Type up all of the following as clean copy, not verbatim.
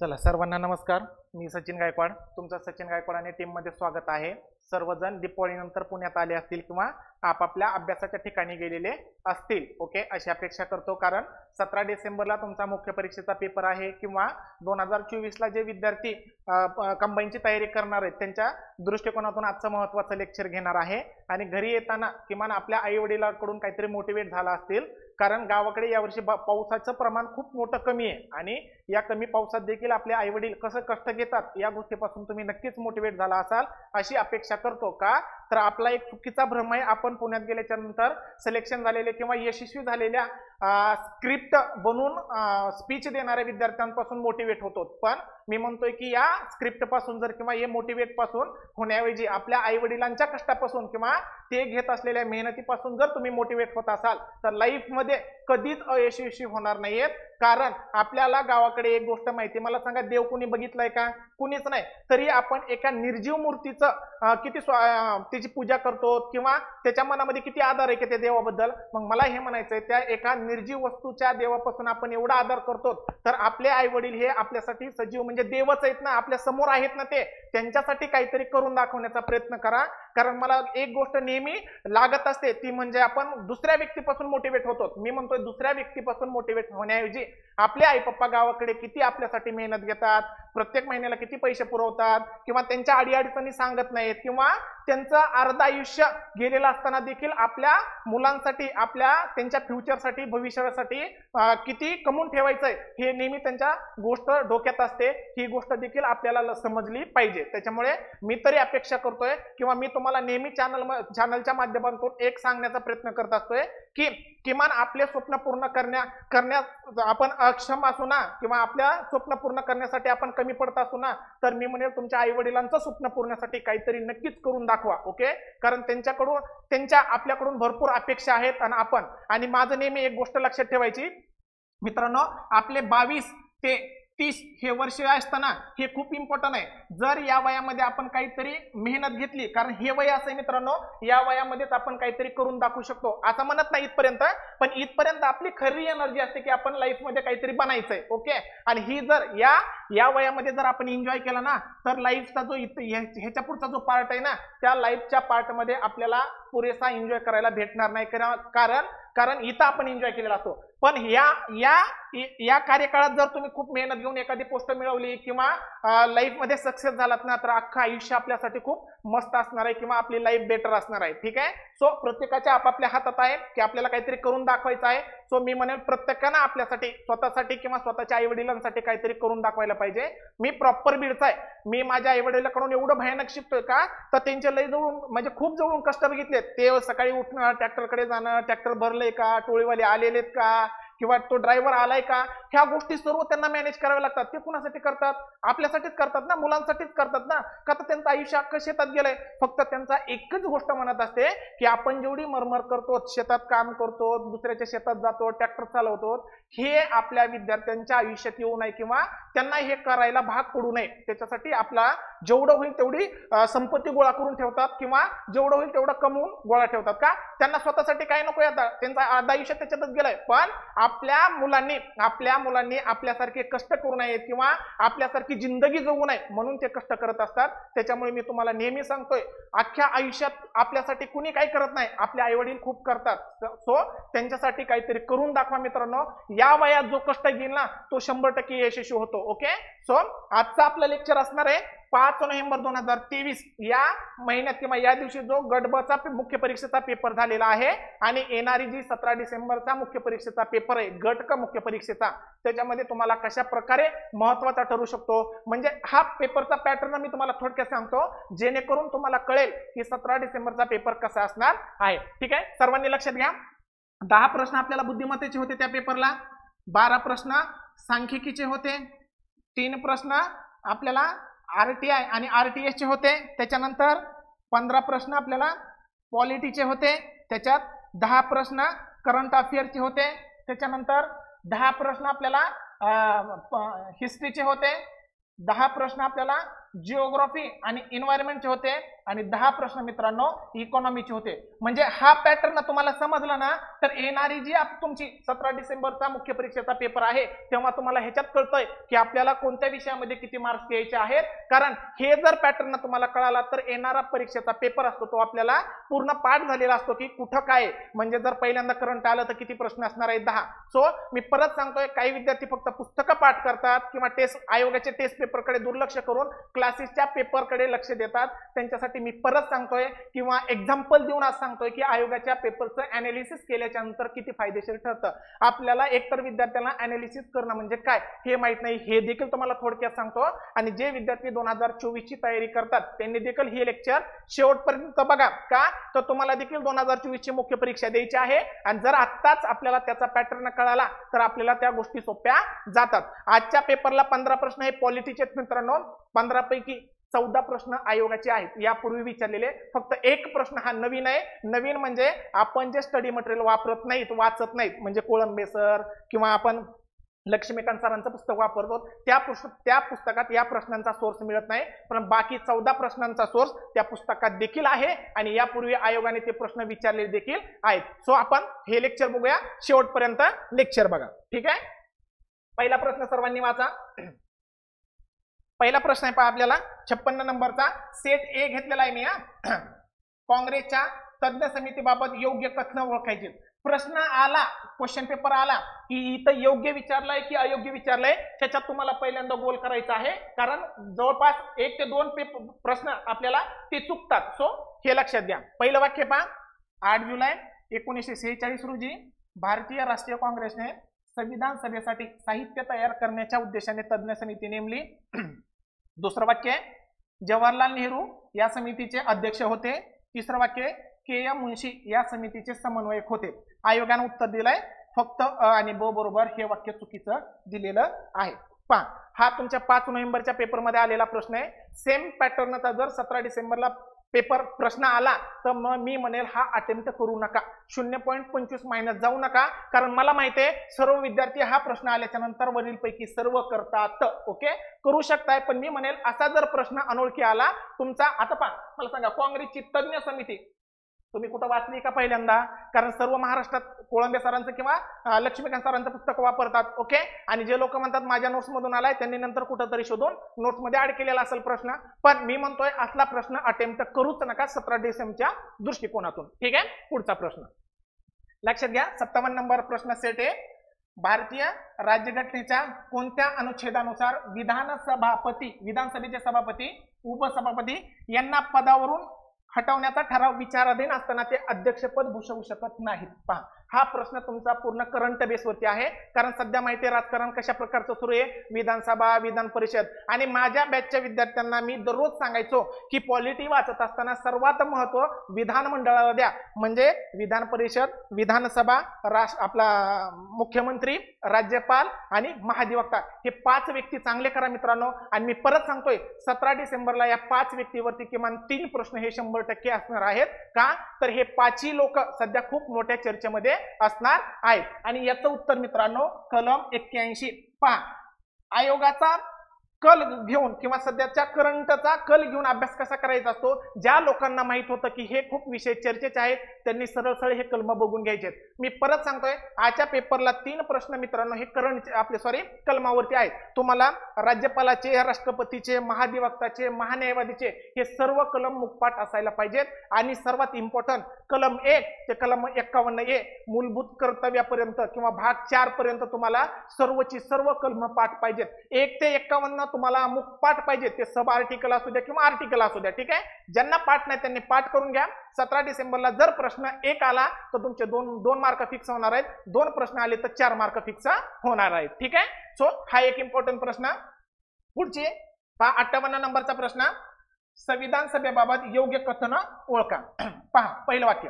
चला सर्वांना नमस्कार. मी सचिन गायकवाड, तुमचं सचिन गायकवाड आणि टीम मध्ये स्वागत आहे. सर्वजण दीपावलीनंतर पुण्यात आले असतील किंवा आपापल्या अभ्यासाच्या ठिकाणी गेलेले असतील. ओके, अशी अपेक्षा करतो, कारण 17 डिसेंबरला तुमचा मुख्य परीक्षेचा पेपर आहे किंवा 2024ला जे विद्यार्थी कंबाईनची तयारी करणार आहेत त्यांच्या दृष्टिकोनातून आजचं महत्त्वाचं लेक्चर घेणार आहे. आणि घरी येताना किमान आपल्या आई वडिलांकडून काहीतरी मोटिवेट झाला असतील, कारण गावाकडे यावर्षी पावसाचं प्रमाण खूप मोठं कमी आहे आणि या कमी पावसात देखील आपले आई वडील कसं कष्ट घेतात या गोष्टीपासून तुम्ही नक्कीच मोटिवेट झाला असाल अशी अपेक्षा करतो. का तर आपला एक चुकीचा भ्रम आहे, आपण पुण्यात गेल्याच्या नंतर सिलेक्शन झालेले किंवा यशस्वी झालेल्या स्क्रिप्ट बनवून स्पीच देणाऱ्या विद्यार्थ्यांपासून मोटिवेट होतो. पण मी म्हणतोय की या स्क्रिप्ट पासून जर किंवा हे मोटिवेट पासून होण्याऐवजी आपल्या आई वडिलांच्या कष्टापासून किंवा ते घेत असलेल्या मेहनतीपासून जर तुम्ही मोटिवेट होत असाल तर लाईफ मध्ये कधीच अयशस्वी होणार नाहीयेत. कारण आपल्याला गावाकडे एक गोष्ट माहिती, मला सांगा, देव कुणी बघितलंय का? कुणीच नाही. तरी आपण एका निर्जीव मूर्तीचं किती त्याची पूजा करतो किंवा त्याच्या मनामध्ये किती आदर आहे की त्या देवाबद्दल. मग मला हे म्हणायचंय, त्या एका निर्जीव वस्तूच्या देवापासून आपण एवढा आदर करतो, तर आपले आई वडील हे आपल्यासाठी सजीव म्हणजे देवच आहेत ना, आपल्या समोर आहेत ना, ते त्यांच्यासाठी काहीतरी करून दाखवण्याचा प्रयत्न करा. कारण मला एक गोष्ट नेहमी लागत असते, ती म्हणजे आपण दुसऱ्या व्यक्तीपासून मोटिवेट होतो. मी म्हणतोय दुसऱ्या व्यक्तीपासून मोटिवेट होण्याऐवजी आपले आई पप्पा गावाकडे किती आपल्यासाठी मेहनत घेतात, प्रत्येक महिन्याला किती पैसे पुरवतात किंवा त्यांच्या अडीअडचणी सांगत नाहीत किंवा त्यांचं अर्ध आयुष्य गेलेलं असताना देखील आपल्या मुलांसाठी, आपल्या त्यांच्या फ्युचरसाठी, भविष्यासाठी किती कमवून ठेवायचंय हे नेहमी त्यांच्या गोष्ट डोक्यात असते. ही गोष्ट देखील आपल्याला समजली पाहिजे. त्याच्यामुळे मी तरी अपेक्षा करतोय किंवा मी तुम्हाला नेहमी चॅनलच्या माध्यमातून एक सांगण्याचा प्रयत्न करत असतोय की किमान आपले स्वप्न पूर्ण करण्यात आपण अक्षम असू ना किंवा आपल्या स्वप्न पूर्ण करण्यासाठी आपण कमी पडत असू ना, तर मी म्हणेल तुमच्या आई वडिलांचं स्वप्न पूर्णसाठी काहीतरी नक्कीच करून दाखवा. ओके, कारण त्यांच्या आपल्याकडून भरपूर अपेक्षा आहेत आणि माझं नेहमी एक गोष्ट लक्षात ठेवायची मित्रांनो, आपले 22 ते 30 हे वर्ष असताना हे खूप इम्पॉर्टंट आहे. जर या वयामध्ये आपण काहीतरी मेहनत घेतली, कारण हे वय असं आहे मित्रांनो, या वयामध्येच आपण काहीतरी करून दाखवू शकतो. असं म्हणत नाही इथपर्यंत, पण इथपर्यंत आपली खरी एनर्जी असते की आपण लाईफ मध्ये काहीतरी बनायचंय. ओके, आणि ही जर या वयामध्ये जर आपण एन्जॉय केला ना, तर लाईफचा जो ह्याच्या पुढचा जो पार्ट आहे ना, त्या लाईफच्या पार्ट मध्ये आपल्याला पुरेसा एन्जॉय करायला भेटणार नाही. कारण इथं आपण एन्जॉय केलेला असतो. पण या कार्यकाळात जर तुम्ही खूप मेहनत घेऊन एखादी पोस्ट मिळवली किंवा लाईफ मध्ये सक्सेस झालात ना, तर अख्खं आयुष्य आपल्यासाठी खूप मस्त असणार आहे किंवा आपली लाईफ बेटर असणार आहे. ठीक आहे, सो प्रत्येकाच्या आपापल्या हातात आहे की आपल्याला काहीतरी करून दाखवायचं आहे. सो मी म्हणेल प्रत्येकानं आपल्यासाठी, स्वतःसाठी किंवा स्वतःच्या आई वडिलांसाठी काहीतरी करून दाखवायला पाहिजे. मी प्रॉपर बीडचा आहे. मी माझ्या आई वडिलांकडून एवढं भयानक शिकतोय का, तर त्यांच्या लय जवळून म्हणजे खूप जवळून कष्ट बघितलेत. ते सकाळी उठणं, ट्रॅक्टरकडे जाणं, ट्रॅक्टर भरलंय का, टोळीवाले आलेलेत का किंवा तो ड्रायव्हर आलाय का, ह्या गोष्टी सर्व त्यांना मॅनेज कराव्या लागतात. ते कुणासाठी करतात? आपल्यासाठीच करतात ना, मुलांसाठीच करतात ना. का तर त्यांचं आयुष्य अख्खं शेतात गेलंय. फक्त त्यांचा एकच गोष्ट म्हणत असते की आपण जेवढी मरमर करतो, शेतात काम करतो, दुसऱ्याच्या शेतात जातो, ट्रॅक्टर चालवतो, हे आपल्या विद्यार्थ्यांच्या आयुष्यात येऊ नये किंवा त्यांना हे करायला भाग पडू नये. त्याच्यासाठी आपला जेवढं होईल तेवढी संपत्ती गोळा करून ठेवतात किंवा जेवढं होईल तेवढं कमवून गोळा ठेवतात. का? त्यांना स्वतःसाठी काय नको, आता त्यांचं अर्ध आयुष्य त्याच्यातच गेलंय. पण आपल्या मुलांनी आपल्यासारखे कष्ट करू नयेत किंवा आपल्यासारखी जिंदगी जगू नये म्हणून ते कष्ट करत असतात. त्याच्यामुळे मी तुम्हाला नेहमी सांगतोय, अख्ख्या आयुष्यात आपल्यासाठी कुणी काही करत नाही, आपले आई वडील खूप करतात. सो त्यांच्यासाठी काहीतरी करून दाखवा मित्रांनो. या वयात जो कष्ट घेईल ना, तो 100% यशस्वी होतो. ओके, सो आजचं आपलं लेक्चर असणार आहे 5 नोव्हेंबर 2023 या महिन्यात किंवा या दिवशी जो गट ब चा मुख्य परीक्षेचा पेपर झालेला आहे आणि येणारी जी 17 डिसेंबरचा मुख्य परीक्षेचा पेपर आहे, गट क मुख्य परीक्षेचा, त्याच्यामध्ये तुम्हाला कशा प्रकारे महत्वाचा ठरू शकतो, म्हणजे हा पेपरचा पॅटर्न मी तुम्हाला थोडक्यात सांगतो, जेणेकरून तुम्हाला कळेल की 17 डिसेंबरचा पेपर कसा असणार आहे. ठीक आहे, सर्वांनी लक्षात घ्या. 10 प्रश्न आपल्याला बुद्धिमत्तेचे होते त्या पेपरला, 12 प्रश्न सांख्यिकीचे होते, 3 प्रश्न आपल्याला आरटीआय आणि आरटीएस चे होते, त्याच्यानंतर 15 प्रश्न आपल्याला पॉलिटीचे होते, त्याच्यात 10 प्रश्न करंट अफेअरचे होते, त्याच्यानंतर 10 प्रश्न आपल्याला हिस्ट्रीचे होते, 10 प्रश्न आपल्याला जिओग्राफी आणि एन्व्हायरमेंटचे होते आणि 10 प्रश्न मित्रांनो इकॉनॉमीचे होते. म्हणजे हा पॅटर्न तुम्हाला समजला ना तर येणारी जी तुमची 17 डिसेंबरचा मुख्य परीक्षेचा पेपर आहे तेव्हा तुम्हाला ह्याच्यात कळतंय की आपल्याला कोणत्या विषयामध्ये किती मार्क्स द्यायचे आहेत. कारण हे जर पॅटर्न तुम्हाला कळाला तर येणारा परीक्षेचा पेपर असतो तो आपल्याला पूर्ण पाठ झालेला असतो की कुठं काय. म्हणजे जर पहिल्यांदा करंट आलं तर किती प्रश्न असणार आहेत 10. सो मी परत सांगतोय काही विद्यार्थी फक्त पुस्तकं पाठ करतात किंवा टेस्ट आयोगाचे टेस्ट पेपरकडे दुर्लक्ष करून क्लासेसच्या पेपरकडे लक्ष देतात. त्यांच्यासाठी मी परत सांगतोय किंवा एक्झाम्पल देऊन आज सांगतोय की आयोगाच्या पेपरचं अनालिसिस केल्याच्या नंतर किती फायदेशीर ठरतं. आपल्याला एकतर विद्यार्थ्यांना अनालिसिस करणं म्हणजे काय हे माहित नाही हे देखील तुम्हाला थोडक्यात सांगतो. आणि जे विद्यार्थी 2024 ची तयारी करतात त्यांनी देखील हे लेक्चर शेवटपर्यंत बघा का तर तुम्हाला देखील 2024 ची मुख्य परीक्षा द्यायची आहे आणि जर आत्ताच आपल्याला त्याचा पॅटर्न कळाला तर आपल्याला त्या गोष्टी सोप्या जातात. आजच्या पेपरला 15 प्रश्न हे पॉलिटीचे मित्रांनो. 15 पैकी 14 प्रश्न आयोगाचे आहेत यापूर्वी विचारलेले. फक्त एक प्रश्न हा नवीन आहे. नवीन म्हणजे आपण जे स्टडी मटेरियल वापरत नाहीत वाचत नाहीत म्हणजे कोळंबे सर किंवा आपण लक्ष्मीकांत सरांचं पुस्तक वापरतो त्या पुस्तकात या प्रश्नांचा सोर्स मिळत नाही. पण बाकी 14 प्रश्नांचा सोर्स त्या पुस्तकात देखील आहे आणि यापूर्वी आयोगाने ते प्रश्न विचारले देखील आहेत. सो आपण हे लेक्चर बघूया शेवटपर्यंत लेक्चर बघा. ठीक आहे. पहिला प्रश्न सर्वांनी वाचा. पहिला प्रश्न आहे पहा आपल्याला 56 नंबरचा सेट ए घेतलेला आहे मी. काँग्रेसच्या तज्ञ समितीबाबत योग्य कथन ओळखायचे. प्रश्न आला क्वेश्चन पेपर आला की इथं योग्य विचारलंय की अयोग्य विचारलंय त्याच्यात तुम्हाला पहिल्यांदा गोल करायचा आहे. कारण जवळपास 1 ते 2 प्रश्न आपल्याला ते चुकतात. सो हे लक्षात घ्या. पहिलं वाक्य पहा. 8 जुलै 1946 रोजी भारतीय राष्ट्रीय काँग्रेसने संविधान सभेसाठी साहित्य तयार करण्याच्या उद्देशाने तज्ञ समिती नेमली. दुसरं वाक्य जवाहरलाल नेहरू या समितीचे अध्यक्ष होते. तिसरं वाक्य के.एम. मुन्शी या समितीचे समन्वयक होते. आयोगाने उत्तर दिलंय फक्त अ आणि ब बरोबर हे वाक्य चुकीचं दिलेलं आहे. पहा हा तुमच्या 5 नोव्हेंबरच्या पेपरमध्ये आलेला प्रश्न आहे. सेम पॅटर्नचा जर 17 डिसेंबरला पेपर प्रश्न आला तर मग मी म्हणेल हा अटेम्प्ट करू नका. 0.25 मायनस जाऊ नका. कारण मला माहिती आहे सर्व विद्यार्थी हा प्रश्न आल्याच्या नंतर वरीलपैकी सर्व करतात. ओके करू शकताय. पण मी म्हणेल असा जर प्रश्न अनोळखी आला तुमचा आता पहा मला सांगा काँग्रेसची तज्ञ समिती तुम्ही कुठं वाचली का पहिल्यांदा. कारण सर्व महाराष्ट्रात कोळंबे सरांचं किंवा लक्ष्मीकांत सरांचं पुस्तक वापरतात. ओके आणि जे लोक म्हणतात माझ्या नोट्स मधून आलाय त्यांनी नंतर कुठंतरी शोधून नोट्स मध्ये ऍड केलेला असेल प्रश्न. पण मी म्हणतोय असला प्रश्न अटेम्प्ट करूच नका 17 डिसेंबरच्या दृष्टिकोनातून. ठीक आहे. पुढचा प्रश्न लक्षात घ्या. 57 नंबर प्रश्न सेट आहे. भारतीय राज्यघटनेच्या कोणत्या अनुच्छेदानुसार विधानसभेचे सभापती उपसभापती यांना पदावरून हटवण्याचा ठराव विचाराधीन असताना ते अध्यक्षपद भूषवू शकत नाहीत. पहा हा प्रश्न तुमचा पूर्ण करंट बेसवरती आहे. कारण सध्या माहिती आहे राजकारण कशा प्रकारचं सुरू आहे. विधानसभा विधान परिषद आणि माझ्या बॅचच्या विद्यार्थ्यांना मी दररोज सांगायचो की पॉलिटी वाचत असताना सर्वात महत्व विधानमंडळाला द्या. म्हणजे विधान परिषद विधानसभा आपला मुख्यमंत्री राज्यपाल आणि महाधिवक्ता हे 5 व्यक्ती चांगले करा मित्रांनो. आणि मी परत सांगतोय 17 डिसेंबरला या 5 व्यक्तीवरती किमान 3 प्रश्न हे 100% असणार आहेत. का तर हे 5ही लोक सध्या खूप मोठ्या चर्चेमध्ये असणार आहेत. आणि याचं उत्तर मित्रांनो कलम 81. पहा आयोगाचा कल घेऊन किंवा सध्याच्या करंटचा कल घेऊन अभ्यास कसा करायचा असतो. ज्या लोकांना माहित होतं की हे खूप विषय चर्चेचे आहेत त्यांनी सरळ सरळ हे कलम बघून घ्यायचे. मी परत सांगतोय आजच्या पेपरला 3 प्रश्न मित्रांनो हे करंट कलमावरती आहेत. तुम्हाला राज्यपालाचे राष्ट्रपतीचे महाधिवक्ताचे महान्यायवादीचे हे सर्व कलम मुखपाठ असायला पाहिजेत. आणि सर्वात इम्पॉर्टंट कलम 1 ते कलम 51A मूलभूत कर्तव्यापर्यंत किंवा भाग 4 पर्यंत तुम्हाला सर्वची सर्व कलम पाठ पाहिजेत. 1 ते 51 तुम्हाला मुखपाठ पाहिजे. ते सब आर्टिकल असू द्या किंवा आर्टिकल असू द्या. ठीक आहे. ज्यांना पाठ नाही त्यांनी पाठ करून घ्या. 17 डिसेंबरला जर प्रश्न 1 आला तर तुमचे 2 मार्क फिक्स होणार आहेत. 2 प्रश्न आले तर 4 मार्क फिक्स होणार आहेत. ठीक आहे. सो हा एक इम्पॉर्टंट प्रश्न. पुढचे पहा 58 नंबरचा प्रश्न संविधान सभेबाबत योग्य कथन ओळखा. पहा पहिलं वाक्य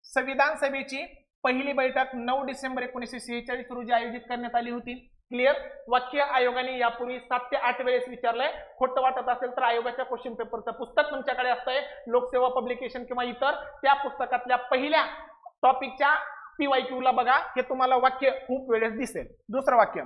संविधान सभेची पहिली बैठक 9 डिसेंबर 1946 रोजी आयोजित करण्यात आली होती. क्लिअर. वाक्य आयोगाने यापूर्वी 7 ते 8 वेळेस विचारलंय. खोटं वाटत असेल तर आयोगाच्या क्वेश्चन पेपरचं पुस्तक तुमच्याकडे असतंय लोकसेवा पब्लिकेशन किंवा इतर त्या पुस्तकातल्या पहिल्या टॉपिकच्या PYQ ला बघा. हे तुम्हाला वाक्य खूप वेळेस दिसेल. दुसरं वाक्य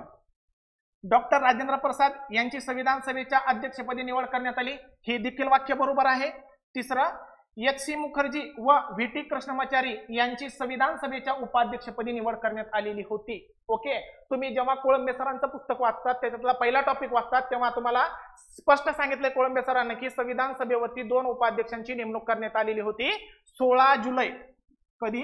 डॉक्टर राजेंद्र प्रसाद यांची संविधान सभेच्या अध्यक्षपदी निवड करण्यात आली, हे देखील वाक्य बरोबर आहे. तिसरं, एच.सी. मुखर्जी व व्ही.टी. कृष्णमाचारी यांची संविधान सभेच्या उपाध्यक्षपदी निवड करण्यात आलेली होती. ओके, तुम्ही जेव्हा कोळंबे सरांचं पुस्तक वाचतात, त्याच्यातला पहिला टॉपिक वाचतात, तेव्हा तुम्हाला स्पष्ट सांगितलंय कोळंबे सरांना की संविधान सभेवरती 2 उपाध्यक्षांची नेमणूक करण्यात आलेली होती 16 जुलै. कधी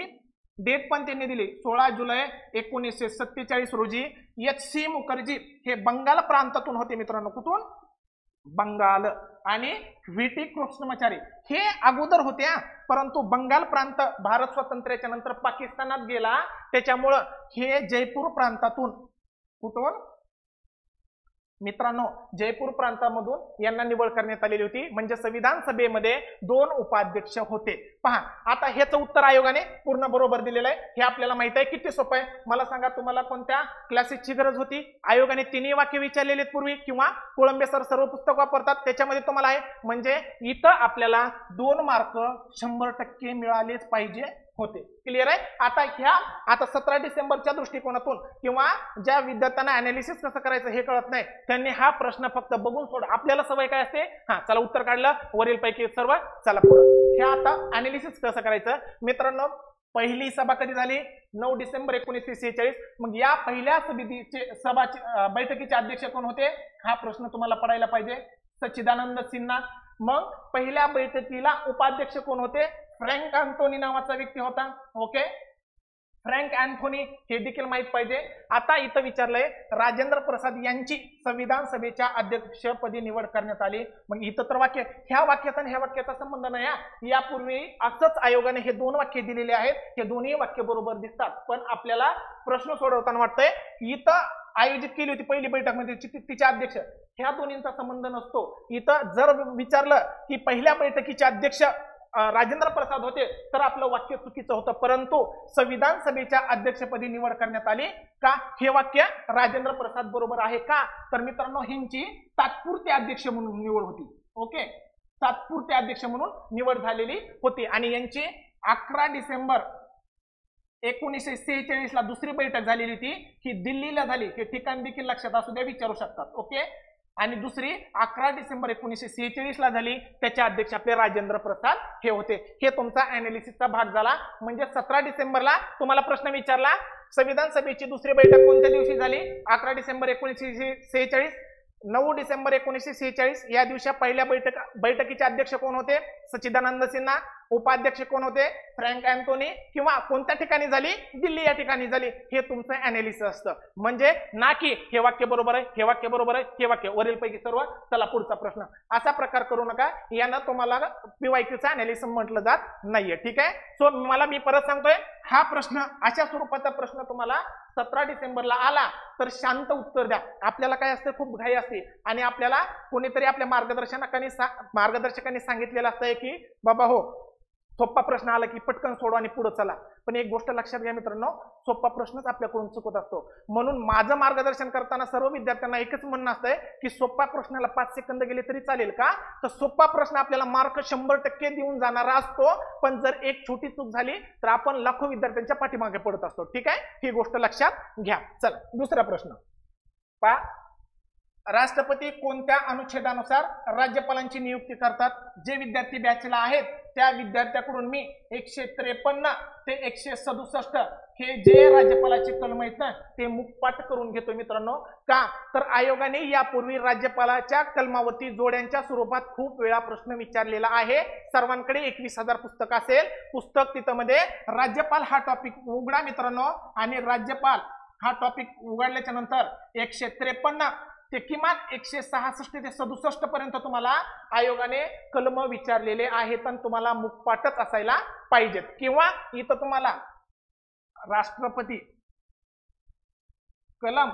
डेट पण त्यांनी दिली, 16 जुलै 1947 रोजी. एच.सी. मुखर्जी हे बंगाल प्रांतातून होते मित्रांनो. कुठून? बंगाल. आणि व्ही.टी. कृष्णमाचारी हे अगोदर होत्या, परंतु बंगाल प्रांत भारत स्वातंत्र्याच्या नंतर पाकिस्तानात गेला, त्याच्यामुळं हे जयपूर प्रांतातून, कुठून मित्रांनो, जयपूर प्रांतामधून यांना निवड करण्यात आलेली होती. म्हणजे संविधान सभेमध्ये 2 उपाध्यक्ष होते. पहा, आता हेच उत्तर आयोगाने पूर्ण बरोबर दिलेलं आहे. हे आपल्याला माहित आहे. किती सोपं आहे मला सांगा. तुम्हाला कोणत्या क्लासेसची गरज होती? आयोगाने 3 वाक्य विचारलेले पूर्वी, किंवा कोळंबे सर सर्व पुस्तक वापरतात, त्याच्यामध्ये तुम्हाला आहे. म्हणजे इथं आपल्याला 2 मार्क 100% मिळालेच पाहिजे होते. क्लिअर आहे? आता 17 डिसेंबरच्या दृष्टिकोनातून, किंवा ज्या विद्यार्थ्यांना अनालिसिस कसं करायचं हे कळत नाही, त्यांनी हा प्रश्न फक्त बघून सोड. आपल्याला सवय काय असते? चला उत्तर काढलं, वरील पैकी सर्व, चला पुढे. हे आता अनालिसिस कसं करायचं मित्रांनो. पहिली सभा कधी झाली? 9 डिसेंबर 1946. मग या पहिल्या बैठकीचे अध्यक्ष कोण होते? हा प्रश्न तुम्हाला पडायला पाहिजे. सच्चिदानंद सिन्हा. मग पहिल्या बैठकीला उपाध्यक्ष कोण होते? फ्रँक अँथोनी नावाचा व्यक्ती होता. ओके, फ्रँक अँथोनी हे देखील माहित पाहिजे. आता इथं विचारलंय राजेंद्र प्रसाद यांची संविधान सभेच्या अध्यक्षपदी निवड करण्यात आली. मग इथं तर वाक्य, ह्या वाक्याचा आणि ह्या वाक्याचा संबंध नाही. यापूर्वी असंच आयोगाने हे 2 वाक्य दिलेले आहेत. हे दोन्ही वाक्य बरोबर दिसतात, पण आपल्याला प्रश्न सोडवताना वाटतंय इथं आयोजित केली होती पहिली बैठक मध्ये तिचे अध्यक्ष, ह्या दोन्हींचा संबंध नसतो. इथं जर विचारलं की पहिल्या बैठकीचे अध्यक्ष राजेंद्र प्रसाद होते, तर आपलं वाक्य चुकीचं होतं. परंतु संविधान सभेच्या अध्यक्षपदी निवड करण्यात आली का, हे वाक्य राजेंद्र प्रसाद बरोबर आहे का? तर मित्रांनो, ह्यांची तात्पुरते अध्यक्ष म्हणून निवड होती. ओके, तात्पुरते अध्यक्ष म्हणून निवड झालेली होती. आणि यांची 11 डिसेंबर 1946 ला दुसरी बैठक झालेली होती. ही दिल्लीला झाली. हे ठिकाण देखील लक्षात असू द्या, विचारू शकतात. ओके, आणि दुसरी 11 डिसेंबर 1946 ला झाली. त्याचे अध्यक्ष आपले राजेंद्र प्रसाद हे होते. हे तुमचा अनालिसिसचा भाग झाला. म्हणजे 17 डिसेंबरला तुम्हाला प्रश्न विचारला, संविधान सभेची दुसरी बैठक कोणत्या दिवशी झाली? 11 डिसेंबर 1946. 9 डिसेंबर 1946 या दिवशी पहिल्या बैठकीचे अध्यक्ष कोण होते? सच्चिदानंद सिन्हा. उपाध्यक्ष कोण होते? Frank Anthony. किंवा कोणत्या ठिकाणी झाली? दिल्ली या ठिकाणी झाली. हे तुमचं अनालिसिस असतं. म्हणजे ना की हे वाक्य बरोबर आहे, हे वाक्य बरोबर आहे, हे वाक्य, वरील पैकी सर्व. चला पुढचा प्रश्न. असा प्रकार करू नका, यानं तुम्हाला पीवायक्यूचा अनालिसिस म्हटलं जात नाहीये. ठीक आहे. सो मी परत सांगतोय, हा प्रश्न अशा स्वरूपाचा प्रश्न तुम्हाला 17 डिसेंबरला आला तर शांत उत्तर द्या. आपल्याला काय असतं, खूप घाई असते, आणि आपल्याला कोणीतरी आपल्या मार्गदर्शकांनी सांगितलेलं असतंय की बाबा हो, सोपा प्रश्न आला की पटकन सोडवा आणि पुढे चला. पण एक गोष्ट लक्षात घ्या मित्रांनो, सोपा प्रश्नच आपल्याकडून चुकत असतो. म्हणून माझं मार्गदर्शन करताना सर्व विद्यार्थ्यांना एकच म्हणणं असतंय की सोपा प्रश्नाला 5 सेकंद गेले तरी चालेल का, तर सोपा प्रश्न आपल्याला मार्क 100% देऊन जाणारा असतो. पण जर एक छोटी चूक झाली तर आपण लाखो विद्यार्थ्यांच्या पाठीमागे पडत असतो. ठीक आहे, ही गोष्ट लक्षात घ्या. चला दुसरा प्रश्न पहा. राष्ट्रपती कोणत्या अनुच्छेदानुसार राज्यपालांची नियुक्ती करतात? जे विद्यार्थी बॅचला आहेत त्या विद्यार्थ्याकडून मी 153 ते 167 हे जे राज्यपालाचे कलम आहेत ना, ते मुखपाठ करून घेतो मित्रांनो. का तर आयोगाने यापूर्वी राज्यपालाच्या कलमावरती जोड्यांच्या स्वरूपात खूप वेळा प्रश्न विचारलेला आहे. सर्वांकडे 21,000 पुस्तक असेल. पुस्तक तिथं मध्ये राज्यपाल हा टॉपिक उघडा मित्रांनो, आणि राज्यपाल हा टॉपिक उघडल्याच्या नंतर 153 ते किमान 166 ते 67 पर्यंत तुम्हाला आयोगाने कलम विचारलेले आहेत, आणि तुम्हाला मुखपाठच असायला पाहिजेत. किंवा इथं तुम्हाला राष्ट्रपती कलम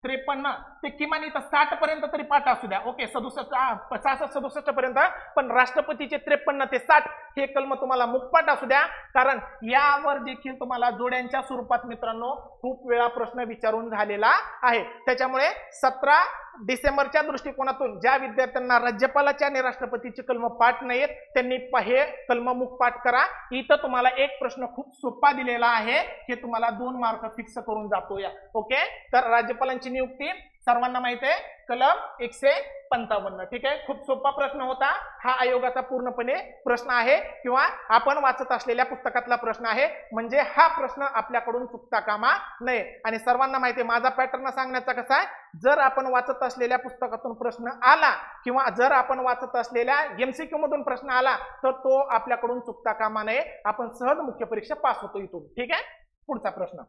53 ते किमान इथं 60 पर्यंत तरी पाठ असू द्या. ओके, 67 पर्यंत. पण राष्ट्रपतीचे 53 ते 60 हे कलम तुम्हाला मुखपाठ असू द्या, कारण यावर देखील तुम्हाला जोड्यांच्या स्वरूपात मित्रांनो खूप वेळा प्रश्न विचारून झालेला आहे. त्याच्यामुळे 17 डिसेंबरच्या दृष्टिकोनातून ज्या विद्यार्थ्यांना राज्यपालाचे आणि राष्ट्रपतीचे कलम पाठ नाहीत त्यांनी हे कलम मुखपाठ करा. इथं तुम्हाला एक प्रश्न खूप सोपा दिलेला आहे, हे तुम्हाला 2 मार्क फिक्स करून जातो या. ओके, तर राज्यपालांची नियुक्ती सर्वांना माहिती आहे कलम 155. ठीक आहे, खूप सोपा प्रश्न होता हा, आयोगाचा पूर्णपणे प्रश्न आहे किंवा आपण वाचत असलेल्या पुस्तकातला प्रश्न आहे, म्हणजे हा प्रश्न आपल्याकडून चुकता कामा नये. आणि सर्वांना माहिती आहे माझा पॅटर्न सांगण्याचा कसा आहे, जर आपण वाचत असलेल्या पुस्तकातून प्रश्न आला किंवा जर आपण वाचत असलेल्या एमसीक्यू मधून प्रश्न आला तर तो आपल्याकडून चुकता कामा नये, आपण सहज मुख्य परीक्षा पास होतो इथून. ठीक आहे, पुढचा प्रश्न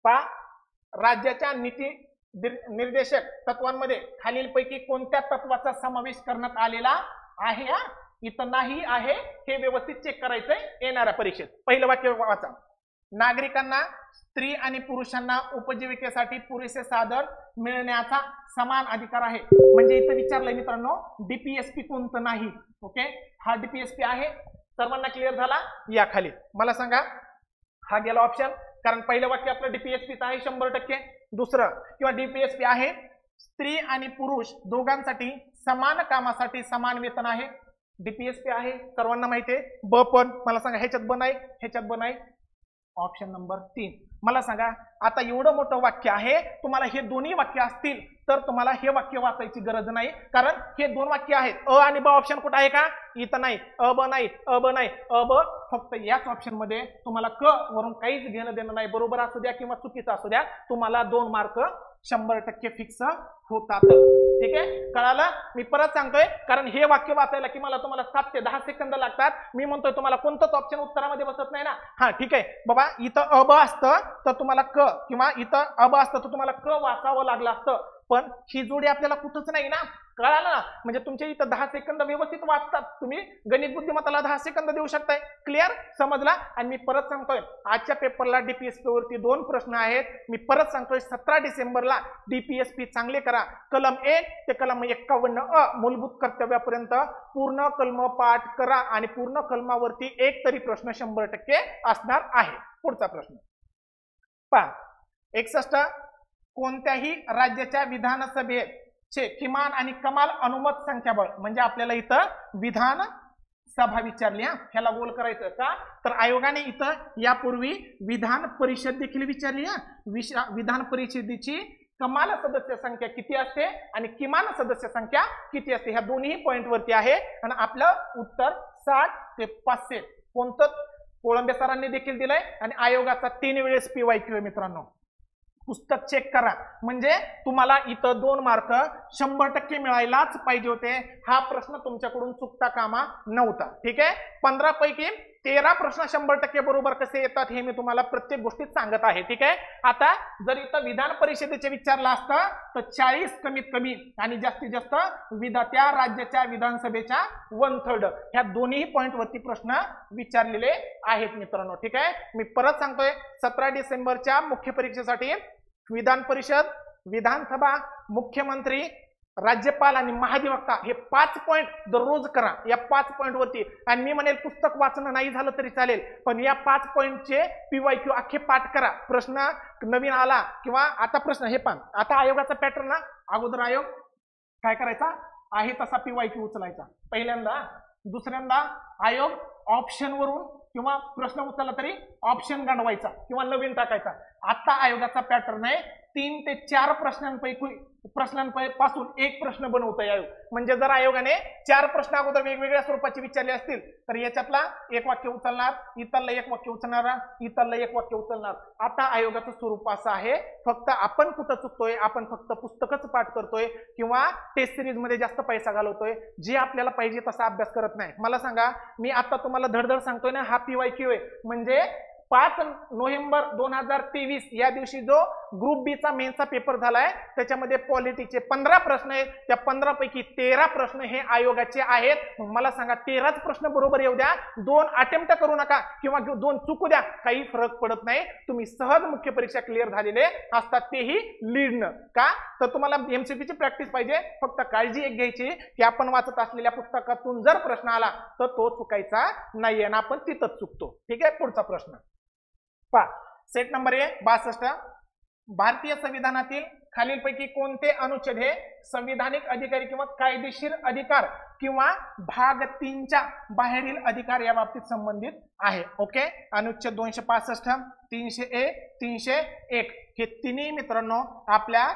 पहा, राज्याच्या नीती निर्देशक तत्वांमध्ये खालीलपैकी कोणत्या तत्वाचा समावेश करण्यात आलेला आहे? इथं नाही आहे हे व्यवस्थित चेक करायचंय येणाऱ्या परीक्षेत. पहिलं वाक्य वाचा, नागरिकांना स्त्री आणि पुरुषांना उपजीविकेसाठी पुरेसे साधन मिळण्याचा समान अधिकार आहे. म्हणजे इथं विचारलंय मित्रांनो डीपीएसपी कोणतं नाही. ओके, हा डीपीएसपी आहे. सर्वांना क्लिअर झाला? या खाली मला सांगा, हा गेला ऑप्शन, कारण पहिलं वाक्य आपलं डीपीएसपीचं आहे 100%. दुसरं किंवा डीपीएसपी आहे स्त्री आणि पुरुष दोघांसाठी समान कामासाठी समान वेतन आहे. डीपीएसपी आहे सर्वांना माहिती आहे. ब पण मला सांगा ह्याच्यात ब नाही, ह्याच्यात ब नाही. ऑप्शन नंबर 3 मला सांगा, आता एवढं मोठं वाक्य आहे, तुम्हाला हे दोन्ही वाक्य असतील तर तुम्हाला हे वाक्य वाचायची गरज नाही, कारण हे दोन वाक्य आहेत. अ आणि ब ऑप्शन कुठं आहे का? इथं नाही. अ ब नाही, अ ब नाही, अ ब फक्त याच ऑप्शन मध्ये. तुम्हाला क वरून काहीच घेणं देणं नाही, बरोबर असू द्या किंवा चुकीचं असू द्या, तुम्हाला 2 मार्क 100% फिक्स होतात. ठीक आहे, कळालं? मी परत सांगतोय, कारण हे वाक्य वाचायला की मला तुम्हाला 7 ते 10 सेकंद लागतात. मी म्हणतोय तुम्हाला कोणतंच ऑप्शन उत्तरामध्ये बसत नाही ना. हा ठीक आहे बाबा, इथं अ ब असतं तर तुम्हाला क, किंवा इथं अ ब असतं तर तुम्हाला क वाचावं लागलं असतं, पण ही जोडी आपल्याला कुठंच नाही ना. कळालं ना? म्हणजे तुमच्या इथं 10 सेकंद व्यवस्थित वाचतात, तुम्ही गणित बुद्धिमत्ताला 10 सेकंद देऊ शकताय. क्लिअर? समजला? आणि मी परत सांगतोय, आजच्या पेपरला डीपीएसपी वरती 2 प्रश्न आहेत. मी परत सांगतोय 17 डिसेंबरला डीपीएसपी चांगले करा. कलम 1 ते कलम 51 अ मूलभूत कर्तव्यापर्यंत पूर्ण कलम पाठ करा आणि पूर्ण कलमावरती एक तरी प्रश्न 100% असणार आहे. पुढचा प्रश्न पहा, 61 कोणत्याही राज्याच्या विधानसभेचे किमान आणि कमाल अनुमत संख्याबळ, म्हणजे आपल्याला इथं विधान सभा विचारली. ह्याला गोल करायचं का, तर आयोगाने इथं यापूर्वी विधान परिषद देखील विचारली. विधान परिषदेची कमाल सदस्य संख्या किती असते आणि किमान सदस्य संख्या किती असते, ह्या दोन्ही पॉइंट वरती आहे. आणि आपलं उत्तर 60 ते 500 कोणतं कोळंबे सरांनी देखील दिलंय आणि आयोगाचा 3 वेळेस पीवायक्यू आहे मित्रांनो. पुस्तक चेक करा, म्हणजे तुम्हाला इथं 2 मार्क 100% मिळायलाच पाहिजे होते. हा प्रश्न तुमच्याकडून चुकता कामा नव्हता. ठीक आहे, 15 पैकी 13 प्रश्न 100% बरोबर कसे येतात हे मी तुम्हाला प्रत्येक गोष्टीत सांगत आहे. ठीक आहे, आता जर इथं विधान परिषदेचे विचारलं असतं तर 40 कमीत कमी आणि जास्तीत जास्त त्या राज्याच्या विधानसभेच्या 1/3 ह्या दोन्ही पॉइंट वरती प्रश्न विचारलेले आहेत मित्रांनो. ठीक आहे, मी परत सांगतोय 17 डिसेंबरच्या मुख्य परीक्षेसाठी विधान परिषद, विधानसभा, मुख्यमंत्री, राज्यपाल आणि महाधिवक्ता हे 5 पॉइंट दररोज करा. या 5 पॉइंट वरती, आणि मी म्हणेल पुस्तक वाचणं नाही झालं तरी चालेल, पण या 5 पॉइंटचे पीवायक्यू अख्खे पाठ करा. प्रश्न नवीन आला किंवा आता प्रश्न हे पण आता आयोगाचा पॅटर्न ना, अगोदर आयोग काय करायचा आहे तसा पीवायक्यू उचलायचा पहिल्यांदा. दुसऱ्यांदा आयोग ऑप्शन वरून किंवा प्रश्न उचलला तरी ऑप्शन गणवायचा किंवा नवीन टाकायचा. आता आयोगाचा पॅटर्न आहे 3 ते 4 प्रश्नांपासून एक प्रश्न बनवतोय आयोग. म्हणजे जर आयोगाने 4 प्रश्न अगोदर वेगवेगळ्या स्वरूपाचे विचारले असतील तर याच्यातला एक वाक्य उचलणार, इतरला एक वाक्य उचलणार, इतरला एक वाक्य उचलणार. आता आयोगाचं स्वरूप असं आहे, फक्त आपण कुठं चुकतोय, आपण फक्त पुस्तकच पाठ करतोय किंवा टेस्ट सिरीज मध्ये जास्त पैसा घालवतोय, जे आपल्याला पाहिजे तसा अभ्यास करत नाही. मला सांगा, मी आता तुम्हाला धडधड सांगतोय ना, हा पीवायक्यू आहे. म्हणजे 5 नोव्हेंबर 2023 या दिवशी जो ग्रुप बी चा मेनचा पेपर झालाय त्याच्यामध्ये पॉलिटिक्सचे 15 प्रश्न आहेत. त्या 15 पैकी 13 प्रश्न हे आयोगाचे आहेत. मला सांगा 13च प्रश्न बरोबर येऊ द्या, 2 अटेम्प्ट करू नका किंवा 2 चुकू द्या, काही फरक पडत नाही. तुम्ही सहज मुख्य परीक्षा क्लिअर झालेले असतात, तेही लीडनं. का तर तुम्हाला एमसीक्यूची प्रॅक्टिस पाहिजे. फक्त काळजी एक घ्यायची की आपण वाचत असलेल्या पुस्तकातून जर प्रश्न आला तर तो चुकायचा नाहीये ना, आपण तिथंच चुकतो. ठीक आहे, पुढचा प्रश्न पहा, सेट नंबर 62 भारतीय संविधानातील खालीलपैकी कोणते अनुच्छेद हे संविधानिक अधिकारी किंवा कायदेशीर अधिकार किंवा भाग 3च्या बाहेरील अधिकार या बाबतीत संबंधित आहे. ओके, अनुच्छेद 265, 300A, 301 हे तिन्ही मित्रांनो आपल्या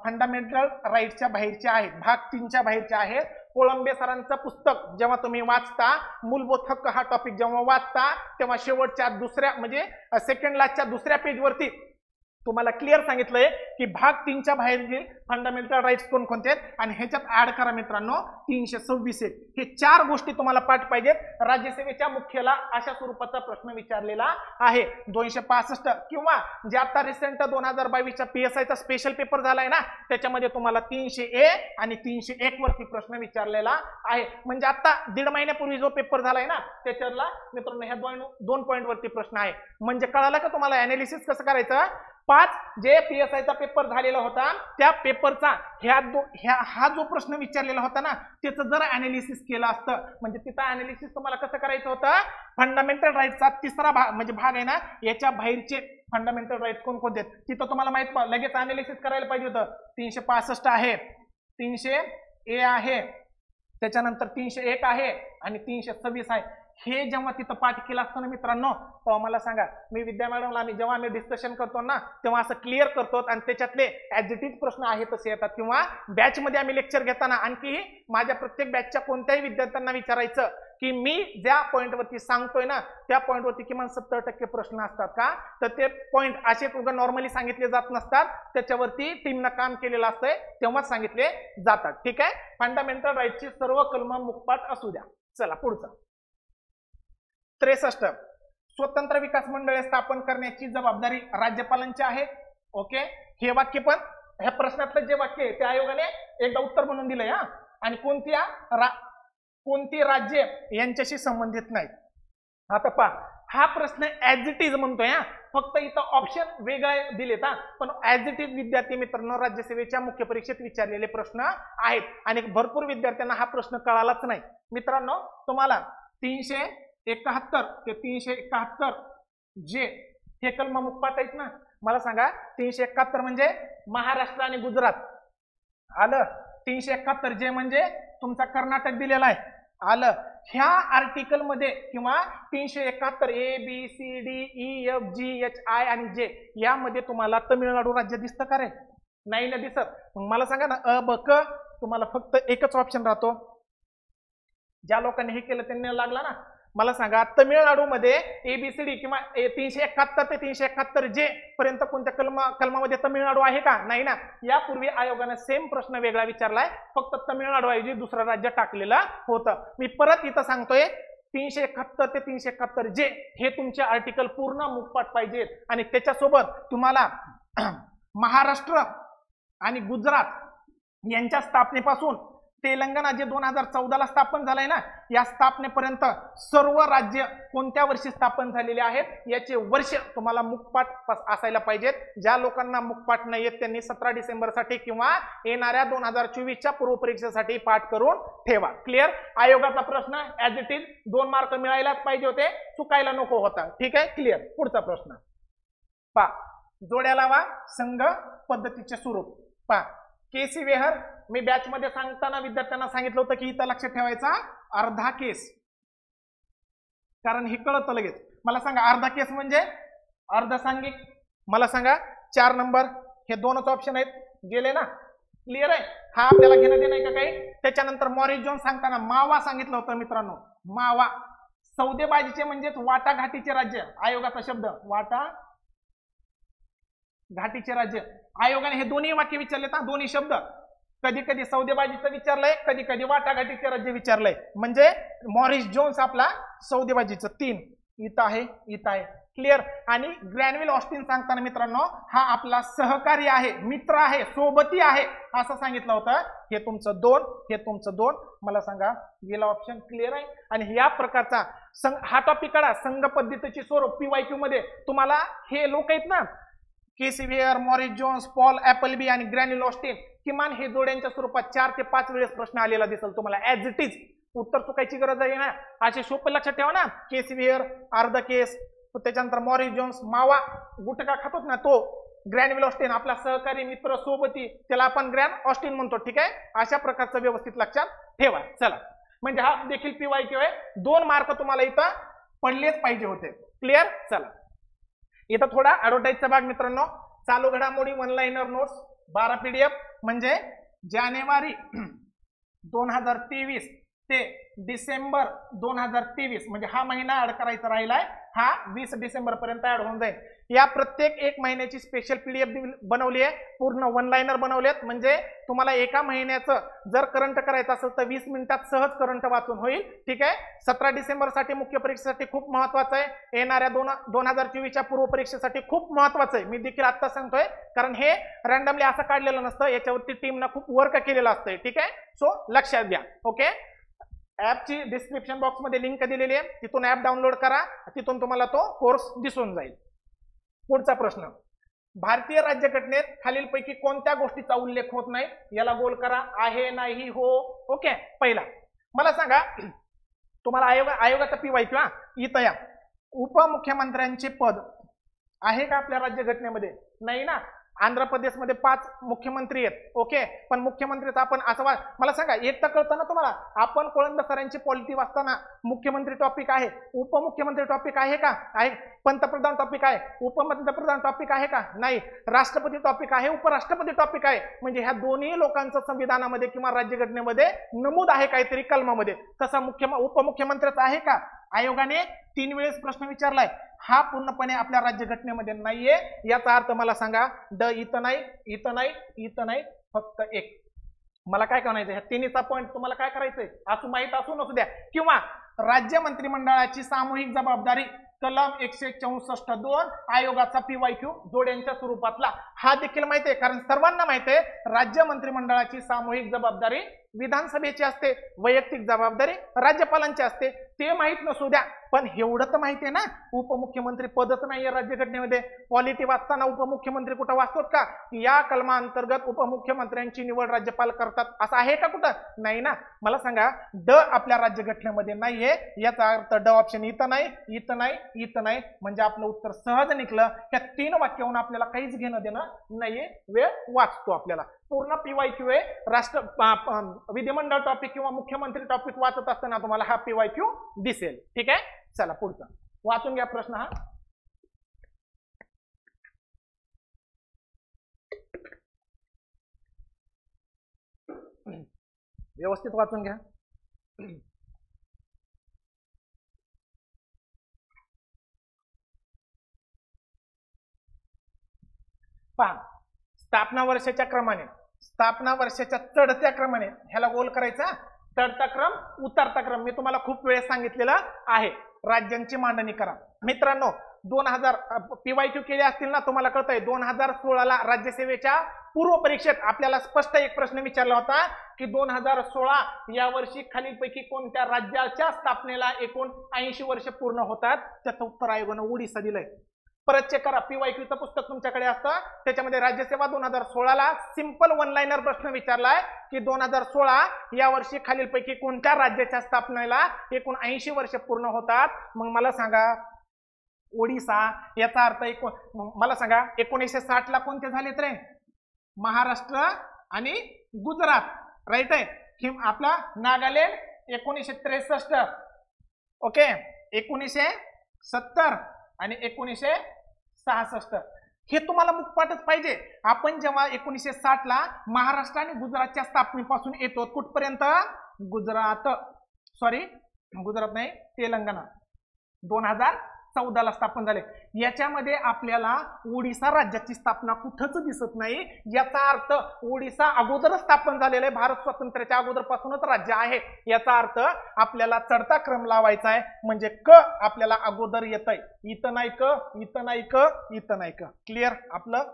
फंडामेंटल राईट्सच्या बाहेरचे आहेत, भाग 3च्या बाहेरचे आहेत. कोळंबे सरांचं पुस्तक जेव्हा तुम्ही वाचता, मूलभूत हक्क हा टॉपिक जेव्हा वाचता, तेव्हा शेवटच्या दुसऱ्या म्हणजे सेकंड लास्टच्या दुसऱ्या पेजवरती तुम्हाला क्लिअर सांगितलंय की भाग 3च्या बाहेरील फंडामेंटल राईट्स कोणकोणते आहेत आणि ह्याच्यात ऍड करा मित्रांनो 326 आहे. हे 4 गोष्टी तुम्हाला पाठ पाहिजेत. राज्यसेवेच्या मुख्याला अशा स्वरूपाचा प्रश्न विचारलेला आहे. 265 किंवा जे आता रिसेंट 2022च्या PSIचा स्पेशल पेपर झालाय ना, त्याच्यामध्ये तुम्हाला 300A आणि 301 वरती प्रश्न विचारलेला आहे. म्हणजे आता 1.5 महिन्यापूर्वी जो पेपर झालाय ना, त्याच्याला मित्रांनो ह्या 2 पॉइंट वरती प्रश्न आहे. म्हणजे कळालं का तुम्हाला अनालिसिस कसं करायचं. 5 जे PSIचा पेपर झालेला होता त्या पेपरचा हा जो प्रश्न विचारलेला होता ना, त्याचं जर अनालिसिस केलं असतं, म्हणजे तिथं अनालिसिस तुम्हाला कसं करायचं होतं, फंडामेंटल राईट्सचा तिसरा भाग म्हणजे भाग आहे ना, याच्या बाहेरचे फंडामेंटल राईट्स कोणकोणते आहेत तिथं तुम्हाला माहित लगेच अनालिसिस करायला पाहिजे होतं. 365 आहे, 300A आहे, त्याच्यानंतर 301 आहे आणि 326 आहे. हे जेव्हा तिथं पाठ केलं असतं ना मित्रांनो, तेव्हा मला सांगा, मी विद्या मॅडमला जेव्हा आम्ही डिस्कशन करतो ना, तेव्हा असं क्लिअर करतो आणि त्याच्यातले ऍज इट इज प्रश्न आहे तसे येतात. किंवा बॅचमध्ये आम्ही लेक्चर घेताना आणखी माझ्या प्रत्येक बॅचच्या कोणत्याही विद्यार्थ्यांना विचारायचं की मी ज्या पॉईंटवरती सांगतोय ना, त्या पॉईंटवरती किमान 70% प्रश्न असतात का, तर ते पॉईंट असे नॉर्मली सांगितले जात नसतात, त्याच्यावरती टीमनं काम केलेलं असतंय तेव्हाच सांगितले जातात. ठीक आहे, फंडामेंटल राईटची सर्व कलम मुखपाठ असू द्या. चला पुढचं 63 स्वतंत्र विकास मंडळे स्थापन करण्याची जबाबदारी राज्यपालांची आहे. ओके, हे वाक्य पण ह्या प्रश्नातलं जे वाक्य आहे ते आयोगाने एकदा उत्तर म्हणून दिलंय हा, आणि कोणती राज्ये यांच्याशी संबंधित नाहीत. आता पहा, हा प्रश्न ऍज इट इज म्हणतोय हा, फक्त इथं ऑप्शन वेगळे दिलेत हा, पण ऍज इट इज विद्यार्थी मित्रांनो राज्यसेवेच्या मुख्य परीक्षेत विचारलेले प्रश्न आहेत आणि भरपूर विद्यार्थ्यांना हा प्रश्न कळालाच नाही. मित्रांनो तुम्हाला 371 ते 371 जे हे कलम मुखपाठ आहेत ना, मला सांगा 371 म्हणजे महाराष्ट्र आणि गुजरात आलं, 371 जे म्हणजे तुमचा कर्नाटक दिलेला आहे आलं. ह्या आर्टिकल मध्ये किंवा 371 ABCDEFGHI आणि J यामध्ये तुम्हाला तमिळनाडू राज्य दिसतं का रे? नाही ना दिसत. मग मला सांगा ना अ ब क तुम्हाला फक्त एकच ऑप्शन राहतो. ज्या लोकांनी हे केलं त्यांनी लागला ना. मला सांगा तमिळनाडूमध्ये ABCD किंवा 371 ते 371 J पर्यंत कोणत्या कलमामध्ये तमिळनाडू आहे का? नाही ना. यापूर्वी आयोगाने सेम प्रश्न वेगळा विचारलाय, फक्त तमिळनाडू ऐवजी दुसरं राज्य टाकलेलं होतं. मी परत इथं सांगतोय 371 ते 371 J हे तुमचे आर्टिकल पूर्ण मुखपाठ पाहिजेत आणि त्याच्यासोबत तुम्हाला महाराष्ट्र आणि गुजरात यांच्या स्थापनेपासून तेलंगणा जे 2014 ला स्थापन झालंय ना, या स्थापनेपर्यंत सर्व राज्य कोणत्या वर्षी स्थापन झालेले आहेत याचे वर्ष तुम्हाला मुखपाठ असायला पाहिजेत. ज्या लोकांना मुखपाठ नाही येत त्यांनी 17 डिसेंबर साठी किंवा येणाऱ्या 2024च्या पूर्वपरीक्षेसाठी पाठ करून ठेवा. क्लिअर. आयोगाचा प्रश्न ऍज इट इज 2 मार्क मिळायलाच पाहिजे होते, चुकायला नको होता. ठीक आहे, क्लिअर. पुढचा प्रश्न पा जोड्या लावा संघ पद्धतीचे स्वरूप. पा केसी वेहर मी बॅच मध्ये सांगताना विद्यार्थ्यांना सांगितलं होतं की इथं लक्षात ठेवायचा अर्धा केस, कारण हे कळतं लगेच. मला सांगा अर्धा केस म्हणजे अर्धसांघिक. मला सांगा 4 नंबर हे 2च ऑप्शन आहेत, गेले ना. क्लिअर आहे. हा आपल्याला घेणं देणं आहे का काही. त्याच्यानंतर मॉरिस जोन्स सांगताना मावा सांगितलं होतं मित्रांनो. मावा सौदेबाजीचे म्हणजेच वाटाघाटीचे राज्य. आयोगाचा शब्द वाटा घाटीचे राज्य. आयोगाने हे दोन्ही वाक्य विचारलेत ना, दोन्ही शब्द. कधी कधी सौदेबाजीचं विचारलंय, कधी कधी वाटाघाटीचे राज्य विचारलंय. म्हणजे मॉरिस जोन्स आपला सौदेबाजीचं 3 इथं आहे, इथं आहे. क्लिअर. आणि ग्रॅनविल ऑस्टिन सांगताना मित्रांनो हा आपला सहकारी आहे, मित्र आहे, सोबती आहे असं सांगितलं होतं. हे तुमचं 2, हे तुमचं 2. मला सांगा गेला ऑप्शन. क्लिअर आहे. आणि या प्रकारचा हा टॉपिक काढा, संघ पद्धतीचे स्वरूप. PYQ मध्ये तुम्हाला हे लोक आहेत ना, केसी वेअर, मॉरिस जोन्स, पॉल ॲपलबी आणि ग्रॅन्युल ऑस्टिन, किमान हे जोड्यांच्या स्वरूपात 4 ते 5 वेळेस प्रश्न आलेला दिसेल तुम्हाला ऍज इट इज. उत्तर चुकायची गरज आहे ना. असे सोपे लक्षात ठेवा ना. केसी वेअर अर्धा केस, त्याच्यानंतर मॉरिस जोन्स मावा गुटखा खातोच ना तो, ग्रॅनव्हिल ऑस्टिन आपला सहकारी मित्र सोबती, त्याला आपण ग्रॅन ऑस्टिन म्हणतो. ठीक आहे, अशा प्रकारचं व्यवस्थित लक्षात ठेवा. चला, म्हणजे हा देखील PYQ आहे. 2 मार्क तुम्हाला इथं पडलेच पाहिजे होते. क्लिअर. चला, इथं थोडा ऍडव्हर्टाईजचा भाग मित्रांनो. चालू घडामोडी वन लाईनर नोट्स 12 PDF, म्हणजे जानेवारी 2023 ते डिसेंबर 2023, म्हणजे हा महिना ऍड करायचा राहिलाय, हा 20 डिसेंबर पर्यंत ऍड होऊन जाईल. या प्रत्येक 1 महिन्याची स्पेशल PDF बनवली आहे, पूर्ण वन लाईनर बनवलेत. म्हणजे तुम्हाला एका महिन्याचं जर करंट करायचं असेल तर 20 मिनिटात सहज करंट वाचून होईल. ठीक आहे. 17 डिसेंबर साठी मुख्य परीक्षेसाठी खूप महत्वाचं आहे. येणाऱ्या 2024च्या पूर्व परीक्षेसाठी खूप महत्वाचं आहे. मी देखील आता सांगतोय, कारण हे रॅन्डमली असं काढलेलं नसतं, याच्यावरती टीमनं खूप वर्क केलेलं असतंय. ठीक आहे, सो लक्षात घ्या. ओके, ऍपची डिस्क्रिप्शन बॉक्स मध्ये लिंक दिलेली आहे, तिथून ऍप डाउनलोड करा, तिथून तुम्हाला तो कोर्स दिसून जाईल. पुढचा प्रश्न, भारतीय राज्यघटनेत खालीलपैकी कोणत्या गोष्टीचा उल्लेख होत नाही? याला गोल करा. आहे, नाही, हो. ओके, पहिला मला सांगा, तुम्हाला आयोगाचा PYQ इथं या, उपमुख्यमंत्र्यांचे पद आहे का आपल्या राज्यघटनेमध्ये? नाही ना. आंध्र प्रदेशमध्ये 5 मुख्यमंत्री आहेत. ओके, पण मुख्यमंत्रीचा आपण असं मला सांगा, एक तर कळतं ना तुम्हाला, आपण कोळंब सरांची पॉलिटी वाचताना मुख्यमंत्री टॉपिक आहे, उपमुख्यमंत्री टॉपिक आहे का? आहे. पंतप्रधान टॉपिक आहे, उपपंतप्रधान टॉपिक आहे का? नाही. राष्ट्रपती टॉपिक आहे, उपराष्ट्रपती टॉपिक आहे. म्हणजे ह्या दोन्ही लोकांचं संविधानामध्ये किंवा राज्यघटनेमध्ये नमूद आहे काहीतरी कलमामध्ये. तसा उपमुख्यमंत्र्याचा आहे का? आयोगाने 3 वेळेस प्रश्न विचारलाय, हा पूर्णपणे आपल्या राज्यघटनेमध्ये नाहीये. याचा अर्थ मला सांगा, इथं नाही, इथं नाही, इथं नाही, फक्त एक. मला काय म्हणायचं, ह्या तिन्हीचा पॉईंट तुम्हाला काय करायचंय, असं माहित असू नसू द्या. किंवा राज्य मंत्रिमंडळाची सामूहिक जबाबदारी, कलम 164(2) आयोगाचा PYQ जोड्यांच्या स्वरूपातला, हा देखील माहिती आहे. कारण सर्वांना माहिती आहे, राज्य मंत्रिमंडळाची सामूहिक जबाबदारी विधानसभेची असते, वैयक्तिक जबाबदारी राज्यपालांची असते. ते माहित नसू द्या, पण एवढं तर माहिती आहे ना, उपमुख्यमंत्री पदच नाहीये राज्यघटनेमध्ये. पॉलिटी वाचताना उपमुख्यमंत्री कुठं वाचतोत का? या कलमांतर्गत उपमुख्यमंत्र्यांची निवड राज्यपाल करतात, असं आहे का कुठं? नाही ना. मला सांगा, आपल्या राज्यघटनेमध्ये नाहीये. याचा अर्थ ऑप्शन इथं नाही, इथं नाही, इथं नाही. म्हणजे आपलं उत्तर सहज निघलं. त्या 3 वाक्यावरून आपल्याला काहीच घेणं देणं नाहीये. वेळ वाचतो आपल्याला. पूर्ण PYQ आहे. विधिमंडळ टॉपिक किंवा मुख्यमंत्री टॉपिक वाचत असताना तुम्हाला हा PYQ दिसेल. ठीक आहे. चला, पुढचा वाचून घ्या प्रश्न हा. व्यवस्थित वाचून घ्या. पहा, स्थापना वर्षाच्या क्रमाने, स्थापना वर्षाच्या चढत्या क्रमाने ह्याला गोल करायचा. चढता क्रम, उतरता क्रम मी तुम्हाला खूप वेळेस सांगितलेलं आहे. राज्यांची मांडणी करा मित्रांनो. 2000 PYQ केले असतील ना, तुम्हाला कळतंय. 2016ला राज्यसेवेच्या पूर्व परीक्षेत आपल्याला स्पष्ट एक प्रश्न विचारला होता की 2016 या वर्षी खालीलपैकी कोणत्या राज्याच्या स्थापनेला एकूण 80 वर्ष पूर्ण होतात? त्याचं उत्तर आयोगानं ओडिसा दिलंय. परत चेक करा, PYQचं पुस्तक तुमच्याकडे असतं, त्याच्यामध्ये राज्यसेवा 2016ला सिंपल वन लाईनर प्रश्न विचारलाय की 2016 या वर्षी खालीलपैकी कोणत्या राज्याच्या स्थापनेला एकूण 80 वर्ष पूर्ण होतात? मग मला सांगा, ओडिसा. याचा अर्थ मला सांगा, 1960 ला कोणते झालेत रे? महाराष्ट्र आणि गुजरात. राईट आहे. आपला नागालँड 1963. ओके, 1970 आणि 1966. हे तुम्हाला मुखपाठच पाहिजे. आपण जेव्हा 1960 ला महाराष्ट्र आणि गुजरातच्या स्थापनेपासून येतो, कुठपर्यंत? गुजरात नाही, तेलंगणा 2014 ला स्थापन झाले. याच्यामध्ये आपल्याला ओडिसा राज्याची स्थापना कुठंच दिसत नाही. याचा अर्थ ओडिसा अगोदरच स्थापन झालेलं आहे, भारत स्वातंत्र्याच्या अगोदरपासूनच राज्य आहे. याचा अर्थ आपल्याला चढता क्रम लावायचा आहे. म्हणजे क आपल्याला अगोदर येत आहे. इथं नाही क, इथं नाही क, इथं नाही क. क्लिअर? आपलं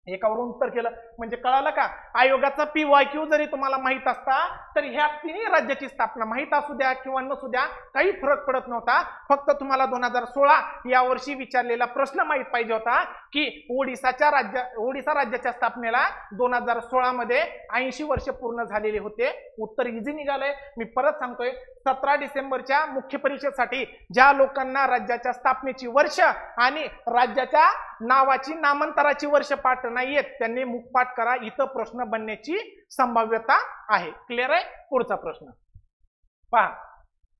एकावरून उत्तर केलं म्हणजे कळालं का? आयोगाचा PYQ जरी तुम्हाला माहित असता तरी ह्या 3 राज्याची स्थापना माहित असू द्या किंवा नसू द्या, काही फरक पडत नव्हता. फक्त तुम्हाला 2016 या वर्षी विचारलेला प्रश्न माहित पाहिजे होता की ओडिसा राज्याच्या स्थापनेला 2016 मध्ये 80 वर्ष पूर्ण झालेले होते. उत्तर इझी निघालंय. मी परत सांगतोय, 17 डिसेंबरच्या मुख्य परीक्षेसाठी ज्या लोकांना राज्याच्या स्थापनेची वर्ष आणि राज्याच्या नावाची नामांतराची वर्ष पाठ नाहीयेत त्यांनी मुखपाठ करा. इथं प्रश्न बनण्याची संभाव्यता आहे. क्लिअर आहे. पुढचा प्रश्न पहा,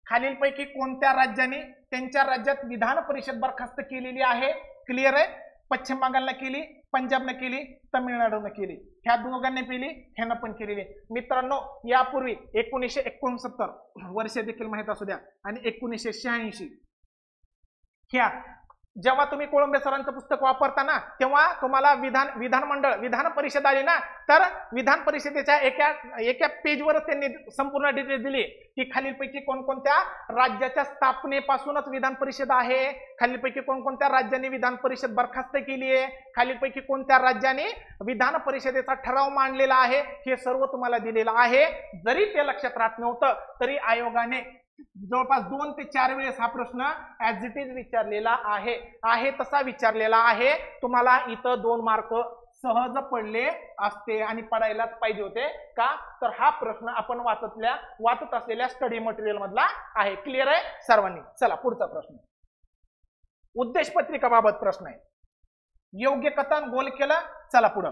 खालीलपैकी कोणत्या राज्याने त्यांच्या राज्यात विधान परिषद बरखास्त केलेली आहे? क्लिअर आहे. पश्चिम बंगालने केली, पंजाबने केली, तामिळनाडूने केली. ह्या दोघांनी केली, ह्यांना पण केलेली. मित्रांनो, यापूर्वी 1969 वर्ष देखील माहित असू द्या आणि 1986 ह्या जेव्हा तुम्ही कोळंबे सरांचं पुस्तक वापरताना तेव्हा तुम्हाला विधान परिषद आली ना, तर विधान परिषदेच्या एका पेजवर त्यांनी संपूर्ण डिटेल दिली की खालीलपैकी कोणकोणत्या राज्याच्या स्थापनेपासूनच विधान परिषद आहे, खालीलपैकी कोणकोणत्या राज्यांनी विधान परिषद बरखास्त केली आहे, खालीलपैकी कोणत्या राज्यांनी विधान परिषदेचा ठराव मांडलेला आहे, हे सर्व तुम्हाला दिलेलं आहे. जरी ते लक्षात राहत नव्हतं तरी आयोगाने जवळपास 2 ते 4 वेळेस हा प्रश्न ऍज इट इज विचारलेला आहे तसा विचारलेला आहे. तुम्हाला इथं 2 मार्क सहज पडले असते आणि पडायलाच पाहिजे होते. का तर हा प्रश्न आपण वाचत असलेल्या स्टडी मटेरियल मधला आहे. क्लिअर आहे सर्वांनी. चला पुढचा प्रश्न, उद्देश पत्रिकाबाबत प्रश्न आहे. योग्य कथन गोल केलं. चला पुढं,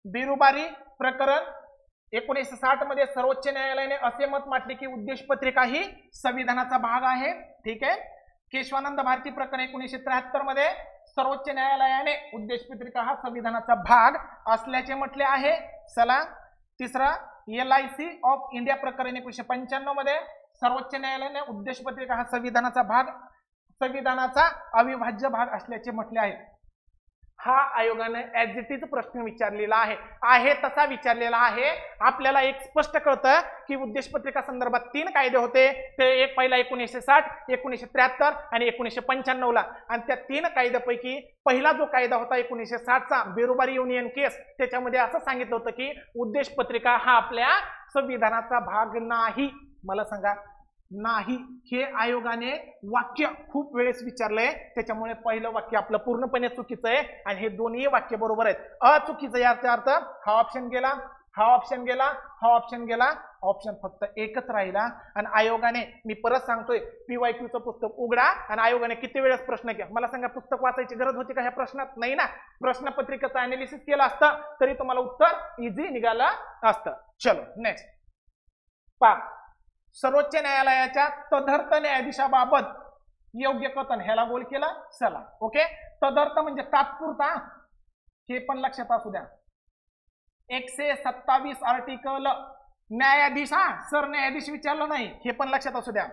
बिरुबारी प्रकरण 1960 मध्ये सर्वोच्च न्यायालयाने असे मत मांडले की उद्देश पत्रिका ही संविधानाचा भाग आहे. ठीक आहे. केशवानंद भारती प्रकरण 1973 मध्ये सर्वोच्च न्यायालयाने उद्देश पत्रिका हा संविधानाचा भाग असल्याचे म्हटले आहे. चला तिसरा, LIC ऑफ इंडिया प्रकरण 1995 मध्ये सर्वोच्च न्यायालयाने उद्देश पत्रिका हा संविधानाचा अविभाज्य भाग असल्याचे म्हटले आहे. हा आयोगाने ऍज इट इज प्रश्न विचारलेला आहे तसा विचारलेला आहे. आपल्याला एक स्पष्ट कळतं की उद्देश पत्रिका संदर्भात 3 कायदे होते. ते एक पहिला 1960, 1973 आणि 1995 ला. आणि त्या 3 कायद्यापैकी पहिला जो कायदा होता 1960 चा बिरुबारी युनियन केस, त्याच्यामध्ये असं सांगितलं होतं की उद्देश पत्रिका हा आपल्या संविधानाचा भाग नाही. मला सांगा, नाही. हे आयोगाने वाक्य खूप वेळेस विचारलंय, त्याच्यामुळे पहिलं वाक्य आपलं पूर्णपणे चुकीचं आहे आणि हे दोन्ही वाक्य बरोबर आहेत. अचुकीचं याचा अर्थ हा ऑप्शन गेला, हा ऑप्शन गेला, हा ऑप्शन गेला, ऑप्शन फक्त एकच राहिला. आणि आयोगाने, मी परत सांगतोय, PYQचं पुस्तक उघडा आणि आयोगाने किती वेळेस प्रश्न केला मला सांगा. पुस्तक वाचायची गरज होती का ह्या प्रश्नात? नाही ना. प्रश्नपत्रिकेचं अनालिसिस केलं असतं तरी तुम्हाला उत्तर इझी निघालं असतं. चलो नेक्स्ट पहा, सर्वोच्च न्यायालयाच्या तदर्थ न्यायाधीशाबाबत योग्य कथन, ह्याला गोल केला. चला ओके. तदर्थ म्हणजे तात्पुरता, हे पण लक्षात असू द्या. 127 आर्टिकल न्यायाधीश, सरन्यायाधीश विचारलं नाही, हे पण लक्षात असू द्या.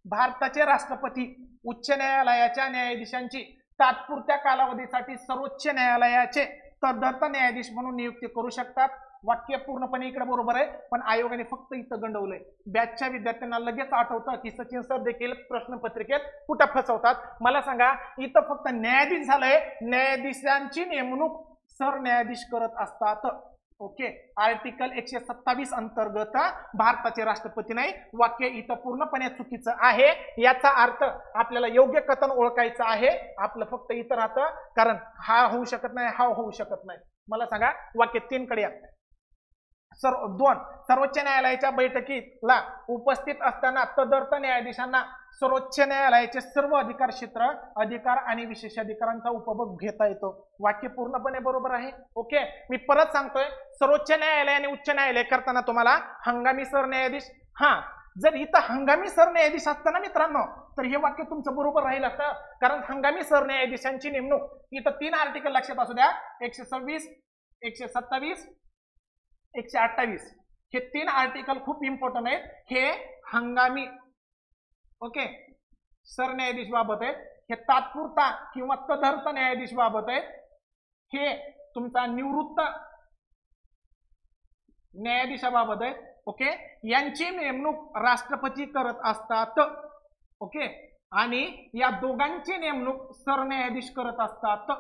भारताचे राष्ट्रपती उच्च न्यायालयाच्या न्यायाधीशांची तात्पुरत्या कालावधीसाठी सर्वोच्च न्यायालयाचे तदर्थ न्यायाधीश म्हणून नियुक्ती करू शकतात. वाक्य पूर्णपणे इकडे बरोबर आहे, पण आयोगाने फक्त इथं गंडवलंय. बॅचच्या विद्यार्थ्यांना लगेच आठवतं की सचिन सर देखील प्रश्नपत्रिकेत कुठं फसवतात. मला सांगा, इथं फक्त न्यायाधीश झालंय, न्यायाधीशांची नेमणूक सरन्यायाधीश करत असतात. ओके. आर्टिकल 127 अंतर्गत भारताचे राष्ट्रपती नाही. वाक्य इथं पूर्णपणे चुकीचं आहे. याचा अर्थ आपल्याला योग्य कथन ओळखायचं आहे. आपलं फक्त इथं राहतं, कारण हा होऊ शकत नाही, हा होऊ शकत नाही. मला सांगा, वाक्य 3 कडे या. 2, सर्वोच्च न्यायालयाच्या बैठकीला उपस्थित असताना तदर्थ न्यायाधीशांना सर्वोच्च न्यायालयाचे सर्व अधिकार क्षेत्र, अधिकार आणि विशेषाधिकारांचा उपभोग घेता येतो. वाक्य पूर्णपणे बरोबर आहे. ओके. मी परत सांगतोय, सर्वोच्च न्यायालय आणि उच्च न्यायालय करताना तुम्हाला हंगामी सरन्यायाधीश, जर इथं हंगामी सरन्यायाधीश असताना मित्रांनो, तर हे वाक्य तुमचं बरोबर राहील असतं. कारण हंगामी सरन्यायाधीशांची नेमणूक, इथं 3 आर्टिकल लक्षात असू द्या. 126, 127, 128 हे 3 आर्टिकल खूप इम्पॉर्टंट आहेत. हे हंगामी ओके सरन्यायाधीश बाबत आहेत. हे तात्पुरता किंवा तदर्थ न्यायाधीश बाबत आहेत. हे तुमचा निवृत्त न्यायाधीशाबाबत आहेत. ओके. यांची नेमणूक राष्ट्रपती करत असतात. ओके. आणि या दोघांची नेमणूक सरन्यायाधीश करत असतात.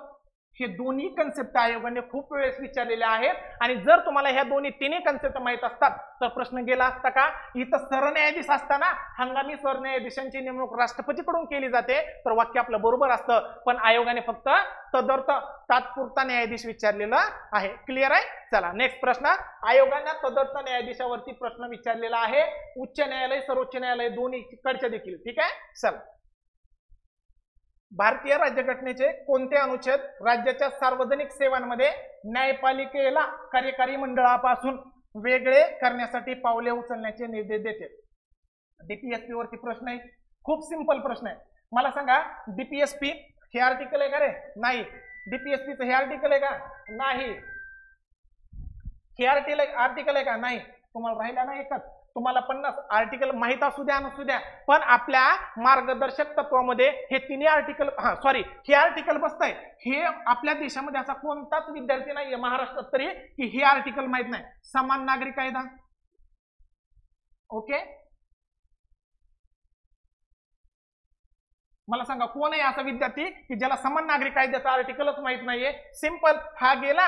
हे दोन्ही कन्सेप्ट आयोगाने खूप वेळेस विचारलेले आहेत आणि जर तुम्हाला ह्या तिन्ही कन्सेप्ट माहित असतात तर प्रश्न गेला असता का? इथं सरन्यायाधीश असताना हंगामी सरन्यायाधीशांची नेमणूक राष्ट्रपतीकडून केली जाते तर वाक्य आपलं बरोबर असतं, पण आयोगाने फक्त तदर्थ तात्पुरता न्यायाधीश विचारलेला आहे. क्लिअर आहे? चला नेक्स्ट प्रश्न. आयोगाने तदर्थ न्यायाधीशावरती प्रश्न विचारलेला आहे, उच्च न्यायालय सर्वोच्च न्यायालय दोन्ही कडचे देखील. ठीक आहे. चला, भारतीय राज्यघटनेचे कोणते अनुच्छेद राज्याच्या सार्वजनिक सेवांमध्ये न्यायपालिकेला कार्यकारी मंडळापासून वेगळे करण्यासाठी पावले उचलण्याचे निर्देश देते? डीपीएसपी वरती प्रश्न आहे, खूप सिंपल प्रश्न आहे. मला सांगा, डीपीएसपी हे आर्टिकल आहे का रे? नाही. डीपीएसपीचं हे आर्टिकल आहे का? नाही. हे आर्टिकल आहे का? नाही. तुम्हाला राहिला ना एकच. तुम्हाला 50 आर्टिकल माहित असू द्या नसू द्या, पण आपल्या मार्गदर्शक तत्वामध्ये हे तिन्ही आर्टिकल हे आर्टिकल बसतंय. हे आपल्या देशामध्ये असा कोणताच विद्यार्थी नाहीये महाराष्ट्रात तरी की हे आर्टिकल माहित नाही. समान नागरी कायदा. ओके, मला सांगा कोण आहे असा विद्यार्थी की ज्याला समान नागरी कायद्याचा आर्टिकलच माहित नाहीये? सिंपल. हा गेला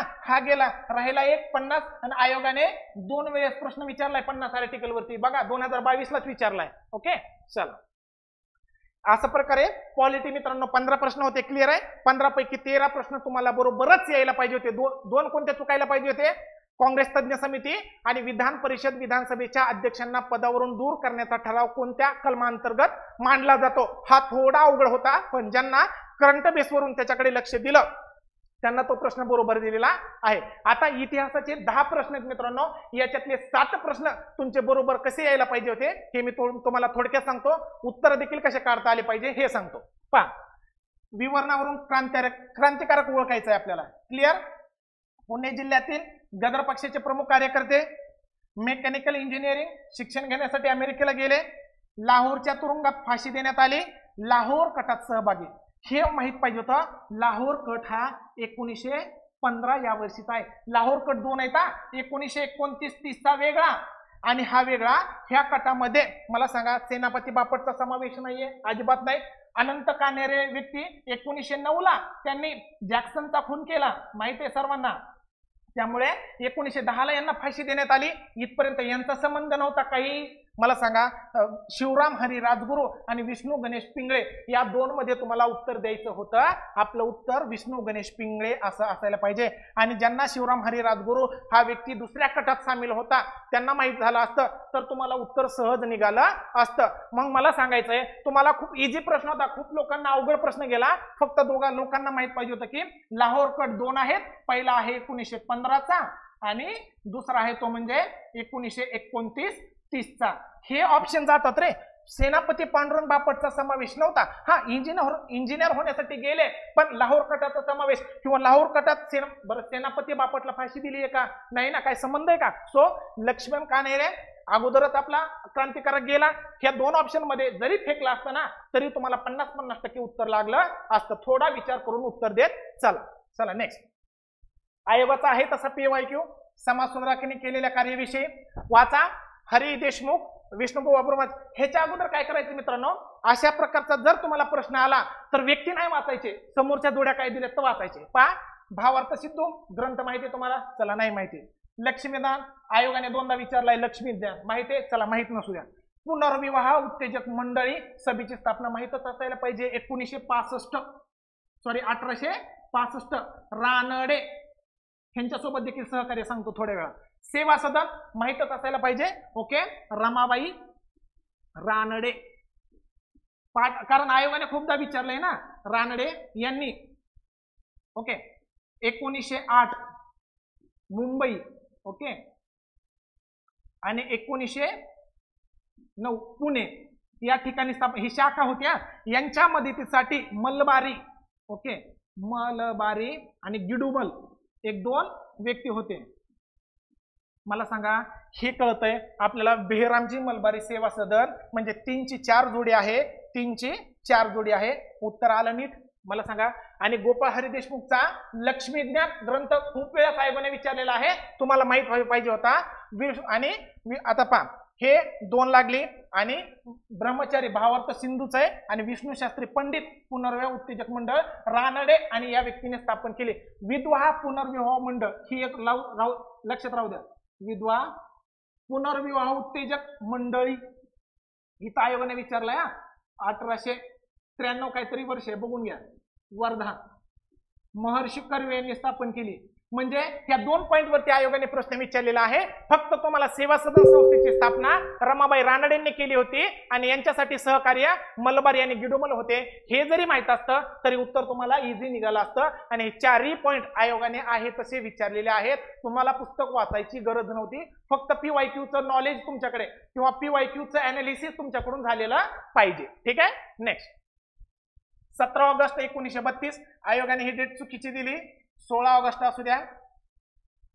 राहिला 50 आणि आयोगाने 2 वेळेस प्रश्न विचारलाय 50 आर्टिकल वरती. बघा 2022 लाच विचारलाय. ओके, चला. अशा प्रकारे पॉलिटी मित्रांनो 15 प्रश्न होते. क्लिअर आहे? 15 पैकी 13 प्रश्न तुम्हाला बरोबरच यायला पाहिजे होते. दोन कोणत्या चुकायला पाहिजे होते? काँग्रेस तज्ञ समिती आणि विधान परिषद विधानसभेच्या अध्यक्षांना पदावरून दूर करण्याचा ठराव कोणत्या कलमांतर्गत मांडला जातो? हा थोडा अवघड होता, पण ज्यांना करंट बेसवरून त्याच्याकडे लक्ष दिलं त्यांना तो प्रश्न बरोबर दिलेला आहे. आता इतिहासाचे 10 प्रश्न आहेत मित्रांनो. याच्यातले 7 प्रश्न तुमचे बरोबर कसे यायला पाहिजे होते हे मी तुम्हाला थोडक्यात सांगतो. उत्तर देखील कसे काढता आले पाहिजे हे सांगतो. पहा, विवरणावरून क्रांतिकारक ओळखायचं आहे आपल्याला. क्लिअर? पुणे जिल्ह्यातील गदर पक्षाचे प्रमुख कार्यकर्ते मेकॅनिकल इंजिनिअरिंग शिक्षण घेण्यासाठी अमेरिकेला गेले. लाहोरच्या तुरुंगात फाशी देण्यात आली. लाहोर कटात सहभागी. हे माहित पाहिजे होतं. लाहोर कट हा 1915 या वर्षीचा आहे. लाहोर कट 2 आहेत. 1929-30चा वेगळा आणि हा वेगळा. ह्या कटामध्ये मला सांगा सेनापती बापटचा समावेश नाहीये, अजिबात नाही. अनंत कान्हेरे व्यक्ती 1909 ला त्यांनी जॅक्सनचा खून केला, माहिती आहे सर्वांना. त्यामुळे 1910 ला यांना फाशी देण्यात आली. इथपर्यंत यांचा संबंध नव्हता काही. मला सांगा, शिवराम हरी राजगुरू आणि विष्णू गणेश पिंगळे या 2 मध्ये तुम्हाला उत्तर द्यायचं होतं. आपलं उत्तर विष्णू गणेश पिंगळे असं असायला पाहिजे. आणि ज्यांना शिवराम हरी राजगुरू हा व्यक्ती दुसऱ्या कटात सामील होता त्यांना माहित झालं असतं तर तुम्हाला उत्तर सहज निघालं असतं. मग मला सांगायचंय, तुम्हाला खूप इझी प्रश्न होता, खूप लोकांना अवघड प्रश्न गेला. फक्त दोघा लोकांना माहित पाहिजे होतं की लाहोर कट 2 आहेत. पहिला आहे 1915चा आणि दुसरा आहे तो म्हणजे 1929-30चा. हे ऑप्शन जातात रे. सेनापती पांडुरंग बापटचा समावेश नव्हता. हा, इंजिनियर होण्यासाठी गेले, पण लाहोर कटाचा समावेश किंवा लाहोर कटात सेनापती बापटला फाशी दिली आहे का? नाही ना, काय संबंध आहे का? सो लक्ष्मण कान्हेरे अगोदरच आपला क्रांतिकारक गेला. ह्या 2 ऑप्शन मध्ये जरी फेकला असतं ना तरी तुम्हाला 50-50% उत्तर लागलं असतं. थोडा विचार करून उत्तर देत चला. नेक्स्ट. आयोगाचा आहे तसा PYQ समाज सुधारकांनी केलेल्या कार्याविषयी वाचा. हरी देशमुख, विष्णुभाऊ अब्रमत. ह्याच्या अगोदर काय करायचं मित्रांनो, अशा प्रकारचा जर तुम्हाला प्रश्न आला तर व्यक्ती नाही वाचायचे, समोरच्या जोड्या काय दिल्या तर वाचायचे. पहा, भावार्थ सिद्धू ग्रंथ माहिती तुम्हाला? चला नाही माहिती. लक्ष्मीदान आयोगाने 2दा विचारलाय. लक्ष्मीदान माहिती आहे? चला माहित नसू द्या. पुनर्विवाह उत्तेजक मंडळी सभेची स्थापना माहितच असायला पाहिजे. 1865 रानडे ह्यांच्यासोबत देखील सहकार्य सांगतो थोड्या वेळा. सेवा सदन माहितच असायला पाहिजे. ओके, रमाबाई रानडे. कारण आयोगाने खूपदा विचारलंय ना रानडे यांनी. ओके, 1908 मुंबई. ओके, आणि 1909 पुणे या ठिकाणी ही शाखा होत्या. यांच्या मदतीसाठी मलबारी, ओके, मलबारी आणि गिडुमल 1-2 व्यक्ती होते. मला सांगा, हे कळतंय आपल्याला. बेहरामजी मलबारी सेवा सदन म्हणजे 3ची 4 जोडी आहे. 3ची 4 जोडी आहे. उत्तर आलं नीट? मला सांगा. आणि गोपाळ हरी देशमुखचा लक्ष्मीज्ञान ग्रंथ खूप वेळा साहेबांनी विचारलेला आहे, तुम्हाला माहित पाहिजे होता. आणि आता पहा, हे 2 लागली आणि ब्रह्मचारी भावार्थ सिंधूच आहे आणि विष्णू शास्त्री पंडित पुनर्विवाह उत्तेजक मंडळ रानडे आणि या व्यक्तीने स्थापन केले. विधवा पुनर्विवाह मंडळ ही एक लक्षात राहू द्या. विधवा पुनर्विवाह उत्तेजक मंडळी इथं आयोगाने विचारलाय 1893 काहीतरी वर्ष आहे, बघून घ्या. वर्धा महर्षी कर्वे यांनी स्थापन केली. म्हणजे या 2 पॉइंट वरती आयोगाने प्रश्न विचारलेला आहे. फक्त तुम्हाला सेवा सदन संस्थेची स्थापना रमाबाई रानडेंनी केली होती आणि यांच्यासाठी सहकार्य मलबार यांनी गिडोमल होते. हे जरी माहित असतं तरी उत्तर तुम्हाला इझी निघालं असतं. आणि हे 4ही पॉइंट आयोगाने आहे तसे विचारलेले आहेत. तुम्हाला पुस्तक वाचायची गरज नव्हती. फक्त PYQचं नॉलेज तुमच्याकडे किंवा PYQचं अनालिसिस तुमच्याकडून झालेलं पाहिजे. ठीक आहे. नेक्स्ट 17 ऑगस्ट 1932 आयोगाने ही डेट चुकीची दिली. 16 ऑगस्ट असू द्या.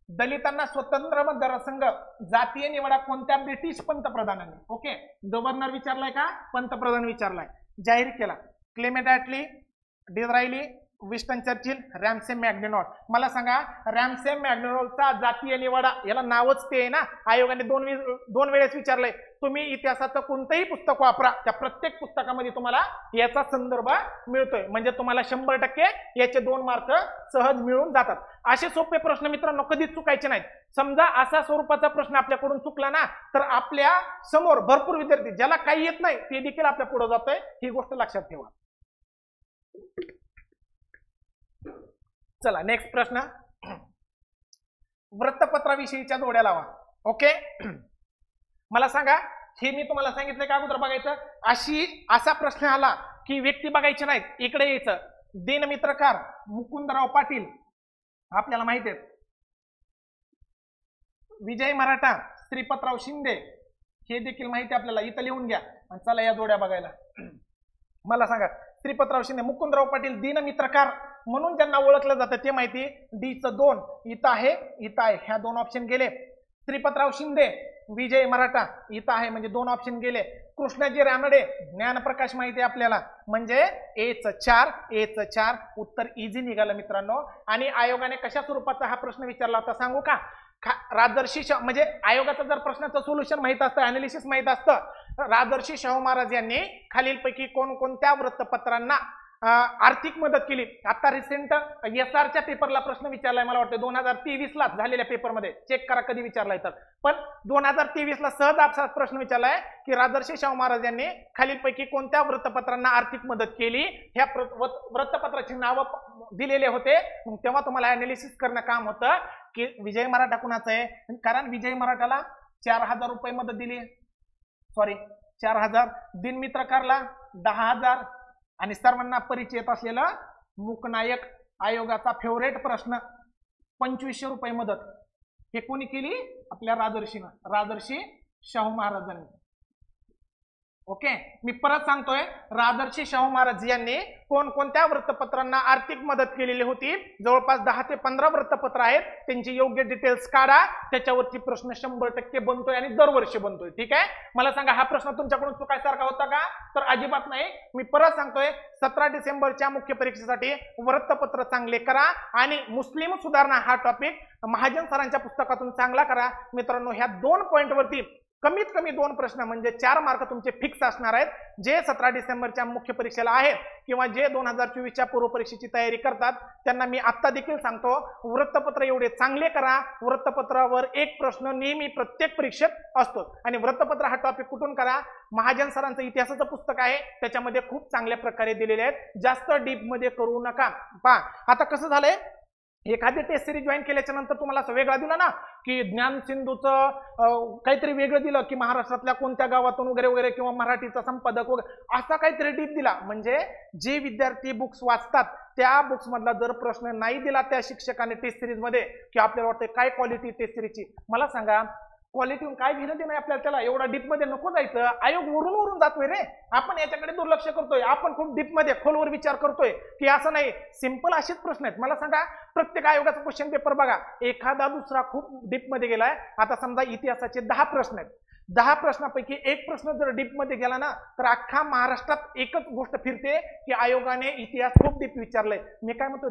दलितांना स्वतंत्र मतदारसंघ जातीय निवडा कोणत्या ब्रिटिश पंतप्रधानांनी? ओके, गव्हर्नर विचारलाय का पंतप्रधान विचारलाय? जाहीर केला. Clement Attlee, Disraeli, Winston Churchill, Ramsay MacDonald. मला सांगा रॅमसे मॅकडोनाल्डचा जातीय निवाडा याला नावच ते आहे ना. आयोगाने दोन वेळेस विचारलंय. तुम्ही इतिहासाचं कोणतंही पुस्तक वापरा, त्या प्रत्येक पुस्तकामध्ये तुम्हाला याचा संदर्भ मिळतोय. म्हणजे तुम्हाला 100% याचे 2 मार्क सहज मिळून जातात. असे सोपे प्रश्न मित्रांनो कधीच चुकायचे नाहीत. समजा असा स्वरूपाचा प्रश्न आपल्याकडून चुकला ना तर आपल्या समोर भरपूर विद्यार्थी ज्याला काही येत नाही ते देखील आपल्या पुढे जातोय. ही गोष्ट लक्षात ठेवा. चला नेक्स्ट प्रश्न. वृत्तपत्राविषयीच्या जोड्या लावा. ओके, मला सांगा हे मी तुम्हाला सांगितलं का अगोदर बघायचं. असा प्रश्न आला की व्यक्ती बघायचे नाहीत, इकडे यायचं. दिनमित्रकार मुकुंदराव पाटील आपल्याला माहिती आहेत. विजय मराठा, श्रीपतराव शिंदे हे देखील माहिती आपल्याला. इथं लिहून घ्या आणि चला या जोड्या बघायला. मला सांगा श्रीपतराव शिंदे, मुकुंदराव पाटील दिनमित्रकार म्हणून ज्यांना ओळखलं जातं ते माहिती. D चं 2 इथं आहे, इथं आहे. ह्या 2 ऑप्शन गेले. श्रीपतराव शिंदे, विजय मराठा इथं आहे म्हणजे 2 ऑप्शन गेले. कृष्णाजी रानडे, ज्ञानप्रकाश माहिती आहे आपल्याला म्हणजे A चं 4 उत्तर इझी निघालं मित्रांनो. आणि आयोगाने कशा स्वरूपाचा हा प्रश्न विचारला होता सांगू का? राजर्षी म्हणजे आयोगाचं जर प्रश्नाचं सोल्युशन माहित असतं, अनालिसिस माहित असतं. राजर्षी शाहू महाराज यांनी खालीलपैकी कोणकोणत्या वृत्तपत्रांना आर्थिक मदत केली? आता रिसेंट SRच्या पेपरला प्रश्न विचारलाय, मला वाटतं 2023 झालेल्या पेपरमध्ये. चेक करा कधी विचारलाय तर. पण 2023 सहज असा प्रश्न विचारलाय की राजर्षी शाहू महाराज यांनी खालीलपैकी कोणत्या वृत्तपत्रांना आर्थिक मदत केली? ह्या वृत्तपत्राची नावं दिलेले होते. तेव्हा तुम्हाला अनालिसिस करणं काम होतं की विजय मराठा कुणाचं आहे. कारण विजय मराठाला 4000 रुपये मदत दिली, 4000. दिनमित्रकारला 10000 आणि सर्वांना परिचित असलेला मूकनायक आयोगाचा फेवरेट प्रश्न 2500 रुपये मदत. हे कोणी केली? आपल्या राजर्षी शाहू महाराजांनी. ओके, मी परत सांगतोय राजर्षी शाहू महाराज यांनी कोणकोणत्या वृत्तपत्रांना आर्थिक मदत केलेली होती? जवळपास 10 ते 15 वृत्तपत्र आहेत. त्यांची योग्य डिटेल्स काढा, त्याच्यावरती प्रश्न 100% बनतोय आणि दरवर्षी बनतोय. ठीक आहे. मला सांगा हा प्रश्न तुमच्याकडून चुकायसारखा होता का? तर अजिबात नाही. मी परत सांगतोय 17 डिसेंबरच्या मुख्य परीक्षेसाठी वृत्तपत्र चांगले करा आणि मुस्लिम सुधारणा हा टॉपिक महाजन सरांच्या पुस्तकातून चांगला करा. मित्रांनो ह्या 2 पॉइंट वरती कमीत कमी 2 प्रश्न म्हणजे 4 मार्क तुमचे फिक्स असणार आहेत. जे 17 डिसेंबरच्या मुख्य परीक्षेला आहेत किंवा जे 2024च्या पूर्व परीक्षेची तयारी करतात त्यांना मी आता देखील सांगतो वृत्तपत्र एवढे चांगले करा. वृत्तपत्रावर 1 प्रश्न नेहमी प्रत्येक परीक्षेत असतो. आणि वृत्तपत्र हा टॉपिक कुठून करा? महाजन सरांचं इतिहासाचं पुस्तक आहे, त्याच्यामध्ये खूप चांगल्या प्रकारे दिलेले आहेत. जास्त डीप मध्ये करू नका. पहा आता कसं झालंय, एखादी टेस्ट सिरीज जॉईन केल्याच्या नंतर तुम्हाला असं वेगळं दिलं ना की ज्ञान सिंधूचं काहीतरी वेगळं दिलं की महाराष्ट्रातल्या कोणत्या गावातून वगैरे वगैरे किंवा मराठीचा संपादक वगैरे असा काहीतरी डीप दिला. म्हणजे जे विद्यार्थी बुक्स वाचतात त्या बुक्स मधला जर प्रश्न नाही दिला त्या शिक्षकाने टेस्ट सिरीज मध्ये की आपल्याला वाटतं काय क्वालिटी टेस्ट सिरीजची. मला सांगा क्वालिटीहून काय घेणं देणं आपल्याला? त्याला एवढा डीप मध्ये नको जायचं. आयोग वरून जातोय रे. आपण याच्याकडे दुर्लक्ष करतोय. आपण खूप डीप मध्ये खोलवर विचार करतोय की असं नाही. सिंपल असेच प्रश्न आहेत. मला सांगा प्रत्येक आयोगाचा क्वेश्चन पेपर बघा, एखादा दुसरा खूप डीप मध्ये गेलाय. आता समजा इतिहासाचे 10 प्रश्न आहेत. 10 प्रश्नापैकी एक प्रश्न जर डीप मध्ये गेला ना तर अख्खा महाराष्ट्रात एकच गोष्ट फिरते की आयोगाने इतिहास खूप डीप विचारलाय. मी काय म्हणतो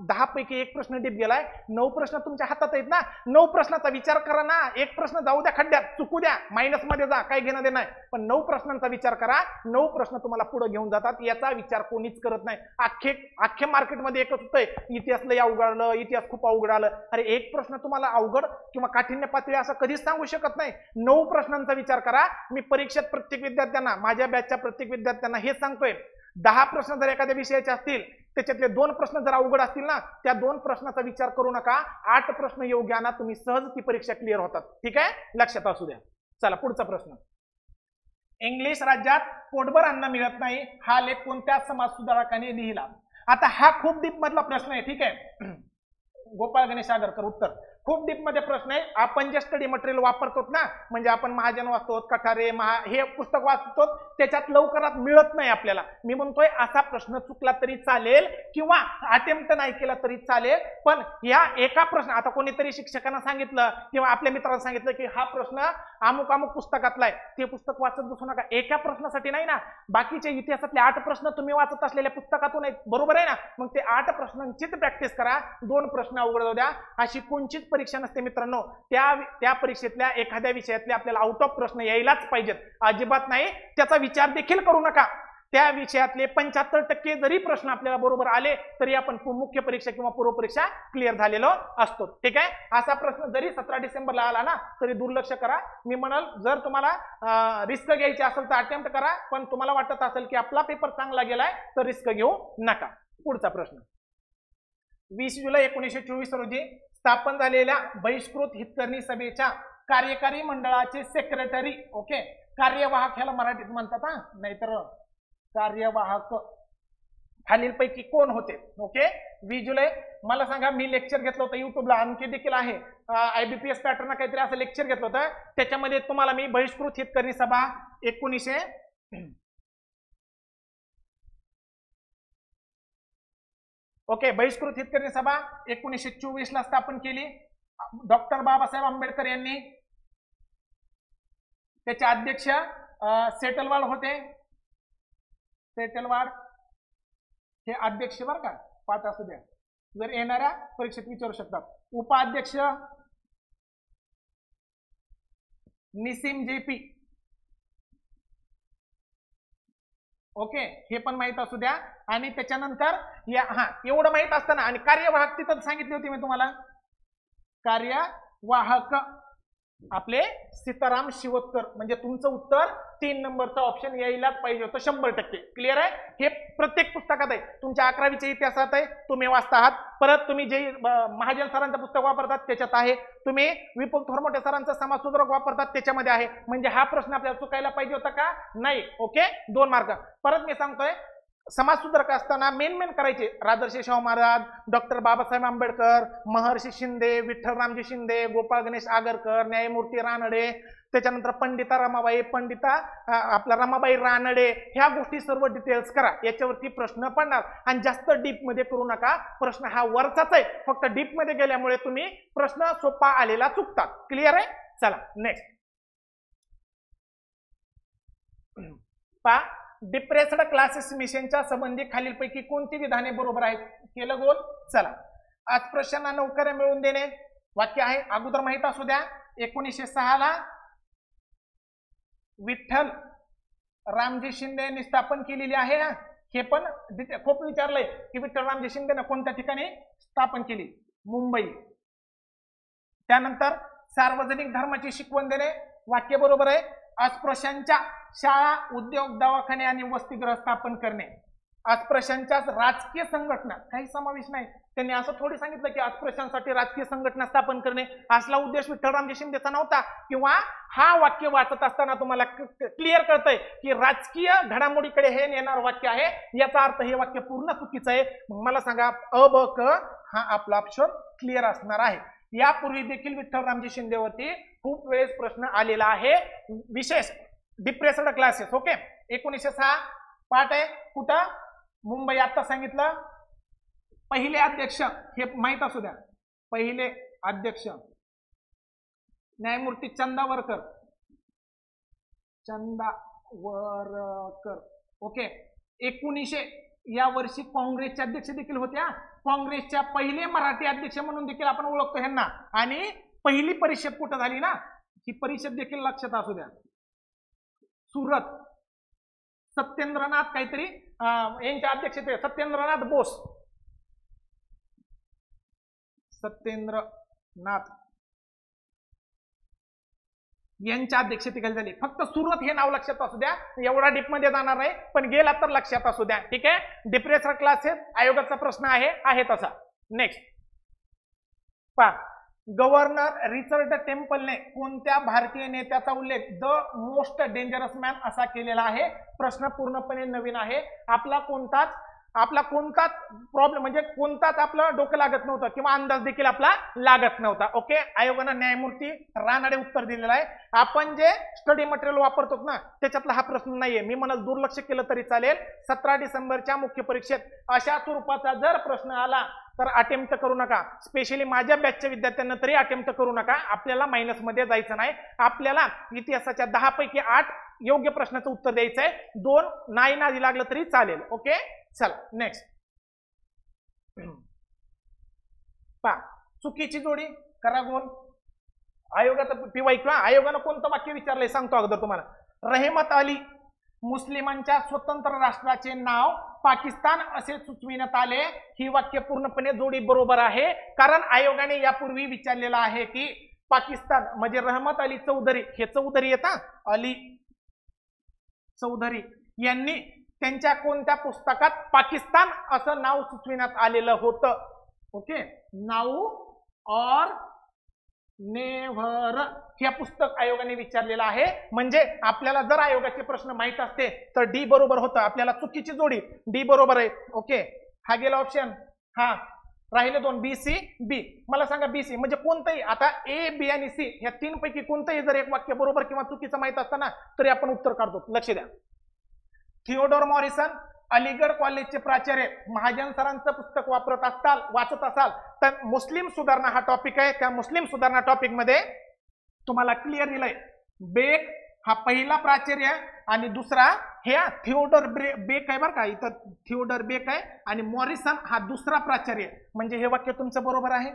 10 पैकी एक प्रश्न डीप गेलाय. 9 प्रश्न तुमच्या हातात आहेत ना, 9 प्रश्नाचा विचार करा ना. एक प्रश्न जाऊ द्या खड्ड्यात, चुकू द्या, मायनस मध्ये जा, काही घेणं देणं नाही, पण 9 प्रश्नांचा विचार करा. 9 प्रश्न तुम्हाला पुढे घेऊन जातात. याचा विचार कोणीच करत नाही. अख्खे मार्केटमध्ये एकच होतंय, इतिहास लय अवघड, इतिहास खूप अवघड आलं. अरे एक प्रश्न तुम्हाला अवघड किंवा काठिण्य पातळी असं कधीच सांगू शकत नाही. 9 प्रश्नांचा विचार करा. मी परीक्षेत प्रत्येक विद्यार्थ्यांना, माझ्या बॅचच्या प्रत्येक विद्यार्थ्यांना हे सांगतोय, 10 प्रश्न जर एखाद्या विषयाचे असतील त्याच्यातले 2 प्रश्न जर अवघड असतील ना, त्या 2 प्रश्नाचा विचार करू नका. 8 प्रश्न योग्य आणा, तुम्ही सहज ती परीक्षा क्लिअर होतात. ठीक आहे, लक्षात असू द्या. चला पुढचा प्रश्न. इंग्लिश राज्यात पोटभर अन्न मिळत नाही हा लेख कोणत्या समाज सुधारकाने लिहिला? आता हा खूप डीप मधला प्रश्न आहे. ठीक आहे, गोपाळ गणेश आगरकर उत्तर. खूप डीप मध्ये प्रश्न आहे. आपण जे स्टडी मटेरियल वापरतो ना, म्हणजे आपण महाजन वाचतो, कठारे, हे पुस्तक वाचतो, त्याच्यात लवकरात मिळत नाही आपल्याला. मी म्हणतोय असा प्रश्न चुकला तरी चालेल किंवा अटेम्प्ट नाही केला तरी चालेल, पण या एका प्रश्न, आता कोणीतरी शिक्षकांना सांगितलं किंवा आपल्या मित्रांना सांगितलं की हा प्रश्न अमुक अमुक पुस्तकातला आहे, ते पुस्तक वाचत बसू नका. एका प्रश्नासाठी नाही ना, बाकीचे इतिहासातले 8 प्रश्न तुम्ही वाचत असलेल्या पुस्तकातून आहेत, बरोबर आहे ना. मग ते 8 प्रश्नांचीच प्रॅक्टिस करा. 2 प्रश्न अवघड जाऊ द्या. अशी कोणतीच परीक्षा नसते मित्रांनो, त्या परीक्षेतल्या एखाद्या विषयातले आपल्याला आउट ऑफ प्रश्न यायलाच पाहिजेत, अजिबात नाही. त्याचा विचार देखील करू नका. त्या विषयातले 75% जरी प्रश्न आपल्याला बरोबर आले तरी आपण मुख्य परीक्षा किंवा पूर्व परीक्षा क्लिअर झालेलो असतो. ठीक आहे, असा प्रश्न जरी 17 डिसेंबरला आला ना तरी दुर्लक्ष करा. मी म्हणाल जर तुम्हाला रिस्क घ्यायची असेल तर अटेम्प्ट करा, पण तुम्हाला वाटत असेल की आपला पेपर चांगला गेलाय तर रिस्क घेऊ नका. पुढचा प्रश्न. 20 जुलै 1924 रोजी स्थापन झालेल्या बहिष्कृत हितकर्णी सभेच्या कार्यकारी मंडळाचे सेक्रेटरी, ओके, कार्यवाहक ह्याला मराठीत म्हणतात हा, नाहीतर कार्यवाहक, खालीलपैकी कोण होते? ओके, 20 जुलै. मला सांगा, मी लेक्चर घेतलं होतं युट्यूबला, आणखी देखील आहे, IBPS पॅटर्न काहीतरी असं लेक्चर घेतलं होतं. त्याच्यामध्ये तुम्हाला मी बहिष्कृत हितकर्णी सभा 1900 ओके, बहिष्कृत हितकर्णी सभा 1924 ला स्थापन केली. डॉक्टर बाबासाहेब आंबेडकर यांनी. त्याचे अध्यक्ष सेटलवाड होते. सेटलवाड हे अध्यक्ष बर का, पाठ असू द्या, जर येणाऱ्या परीक्षेत विचारू शकतात. उपाध्यक्ष निसिम JP, ओके, हे पण माहित असू द्या. आणि त्याच्यानंतर एवढं माहित असताना, आणि कार्यवाहक तिथं सांगितली होती मी तुम्हाला, कार्यवाहक आपले सीताराम शिवतकर. म्हणजे तुमचं उत्तर 3 नंबरचा ऑप्शन यायलाच पाहिजे होतं 100%. क्लिअर आहे? हे प्रत्येक पुस्तकात आहे. तुमच्या 11वीच्या इतिहासात आहे, तुम्ही वाचता आहात. परत तुम्ही जे महाजन सरांचं पुस्तक वापरतात त्याच्यात आहे. तुम्ही विपुल थोरमोटे सरांचं समाज सुधारक वापरतात त्याच्यामध्ये आहे. म्हणजे हा प्रश्न आपल्याला चुकायला पाहिजे होता का? नाही. Okay, 2 mark. परत मी सांगतोय, समाज सुधारक असताना मेन करायचे राजर्षी शाहू महाराज, डॉक्टर बाबासाहेब आंबेडकर, महर्षी शिंदे, विठ्ठलरामजी शिंदे, गोपाळ गणेश आगरकर, न्यायमूर्ती रानडे, त्याच्यानंतर पंडिता रमाबाई रानडे. ह्या गोष्टी सर्व डिटेल्स करा, याच्यावरती प्रश्न पडणार. आणि जास्त डीप मध्ये करू नका. प्रश्न हा वरचाच आहे, फक्त डीप मध्ये गेल्यामुळे तुम्ही प्रश्न सोपा आलेला चुकतात. क्लिअर आहे? चला नेक्स्ट पा. डिप्रेस्ड क्लासेस मिशनच्या संबंधी खालीलपैकी कोणती विधाने बरोबर आहेत? केलं गोल. चला, अस्पृश्यांना नोकऱ्या मिळवून देणे, वाक्य आहे, अगोदर माहित असू द्या. 1906 ला विठ्ठल रामजी शिंदे यांनी स्थापन केलेली आहे. हे पण खूप विचारलंय की विठ्ठल रामजी शिंदेनं कोणत्या ठिकाणी स्थापन केली? मुंबई. त्यानंतर सार्वजनिक धर्माची शिकवण देणे, वाक्य बरोबर आहे. अस्पृश्यांच्या शाळा, उद्योग, दवाखाने आणि वसतिगृह स्थापन करणे. अस्पृश्यांच्या राजकीय संघटना काही समावेश नाही. त्यांनी असं थोडी सांगितलं की अस्पृश्यांसाठी राजकीय संघटना स्थापन करणे, असला उद्देश विठ्ठलरामजी शिंदेचा नव्हता. किंवा हा वाक्य वाचत असताना तुम्हाला क्लिअर कळतंय की राजकीय घडामोडीकडे हे नेणार वाक्य आहे, याचा अर्थ हे वाक्य पूर्ण चुकीचं आहे. मला सांगा, अ ब क हा आपला ऑप्शन क्लिअर असणार आहे. यापूर्वी देखील विठ्ठलरामजी शिंदेवरती खूप वेळेस प्रश्न आलेला आहे, विशेष डिप्रेस्ड क्लासेस. ओके, 1906 पाठ आहे, कुठं? मुंबई. आता सांगितलं. पहिले अध्यक्ष हे माहित असू द्या, पहिले अध्यक्ष न्यायमूर्ती चंदावरकर. चंदावरकर. ओके. 1900 या वर्षी काँग्रेसचे अध्यक्ष देखील होत्या. काँग्रेसच्या पहिले मराठी अध्यक्ष म्हणून देखील आपण ओळखतो ह्यांना. आणि पहिली परिषद कुठं झाली ना, ही परिषद देखील लक्षात असू द्या. सुरत. सत्येंद्रनाथ काहीतरी यांच्या अध्यक्षते, सत्येंद्रनाथ बोस, सत्येंद्रनाथ यांच्या अध्यक्षतेखाली झाली. फक्त सुरत हे नाव लक्षात असू द्या, एवढा डीप मध्ये जाणार नाही, पण गेला तर लक्षात असू द्या. ठीक आहे. डिप्रेसर क्लासेस आयोगाचा प्रश्न आहे तसा. नेक्स्ट पहा, गव्हर्नर रिचर्ड टेम्पलने कोणत्या भारतीय नेत्याचा उल्लेख द मोस्ट डेंजरस मॅन असा केलेला आहे? प्रश्न पूर्णपणे नवीन आहे. आपला कोणताच प्रॉब्लेम म्हणजे कोणताच आपलं डोकं लागत नव्हतं किंवा अंदाज देखील आपला लागत नव्हता. ओके. आयोगानं न्यायमूर्ती रानडे उत्तर दिलेलं आहे. आपण जे स्टडी मटेरियल वापरतो ना, त्याच्यातला हा प्रश्न नाहीये. मी म्हणत दुर्लक्ष केलं तरी चालेल. 17 डिसेंबरच्या मुख्य परीक्षेत अशा स्वरूपाचा जर प्रश्न आला तर अटेम्प्ट करू नका. स्पेशली माझ्या बॅचच्या विद्यार्थ्यांना तरी अटेम्प्ट करू नका. आपल्याला मायनस मध्ये जायचं नाही. आपल्याला इतिहासाच्या 10 पैकी 8 योग्य प्रश्नाचं उत्तर द्यायचं आहे. 2 नाही नादी लागलं तरी चालेल. ओके. चला नेक्स्ट पहा, चुकीची जोडी करा गोल. आयोगाचा PY किंवा आयोगानं कोणतं वाक्य विचारलंय सांगतो अगोदर तुम्हाला. रहमत अली मुस्लिमांच्या स्वतंत्र राष्ट्राचे नाव पाकिस्तान असे सुचविण्यात आले. ही वाक्य पूर्णपणे जोडी बरोबर आहे. कारण आयोगाने यापूर्वी विचारलेलं आहे की पाकिस्तान म्हणजे रहमत अली चौधरी, हे चौधरी येतात अली चौधरी यांनी त्यांच्या कोणत्या पुस्तकात पाकिस्तान असं नाव सुचविण्यात आलेलं होतं? ओके. नाऊ और नेव्हर हे पुस्तक आयोगाने विचारलेलं आहे. म्हणजे आपल्याला जर आयोगाचे प्रश्न माहित असते तर डी बरोबर होतं. आपल्याला चुकीची जोडी डी बरोबर आहे. ओके. हा गेला ऑप्शन. हा राहिले 2 बी सी बी. मला सांगा बी सी म्हणजे कोणतंही, आता ए बी आणि सी ह्या 3 पैकी कोणतंही जर एक वाक्य बरोबर किंवा चुकीचं माहित असताना तरी आपण उत्तर काढतो. लक्ष द्या. थिओडोर मॉरिसन अलीगड कॉलेजचे प्राचार्य, महाजन सरांचं पुस्तक वाचत असाल तर मुस्लिम सुधारणा हा टॉपिक आहे. त्या मुस्लिम सुधारणा टॉपिक मध्ये तुम्हाला क्लिअर दिलंय. बेक हा पहिला प्राचार्य आणि दुसरा हे थिओडोर बेक आहे बरं का. इथं थिओडोर बेक आहे आणि मॉरिसन हा दुसरा प्राचार्य. म्हणजे हे वाक्य तुमचं बरोबर आहे.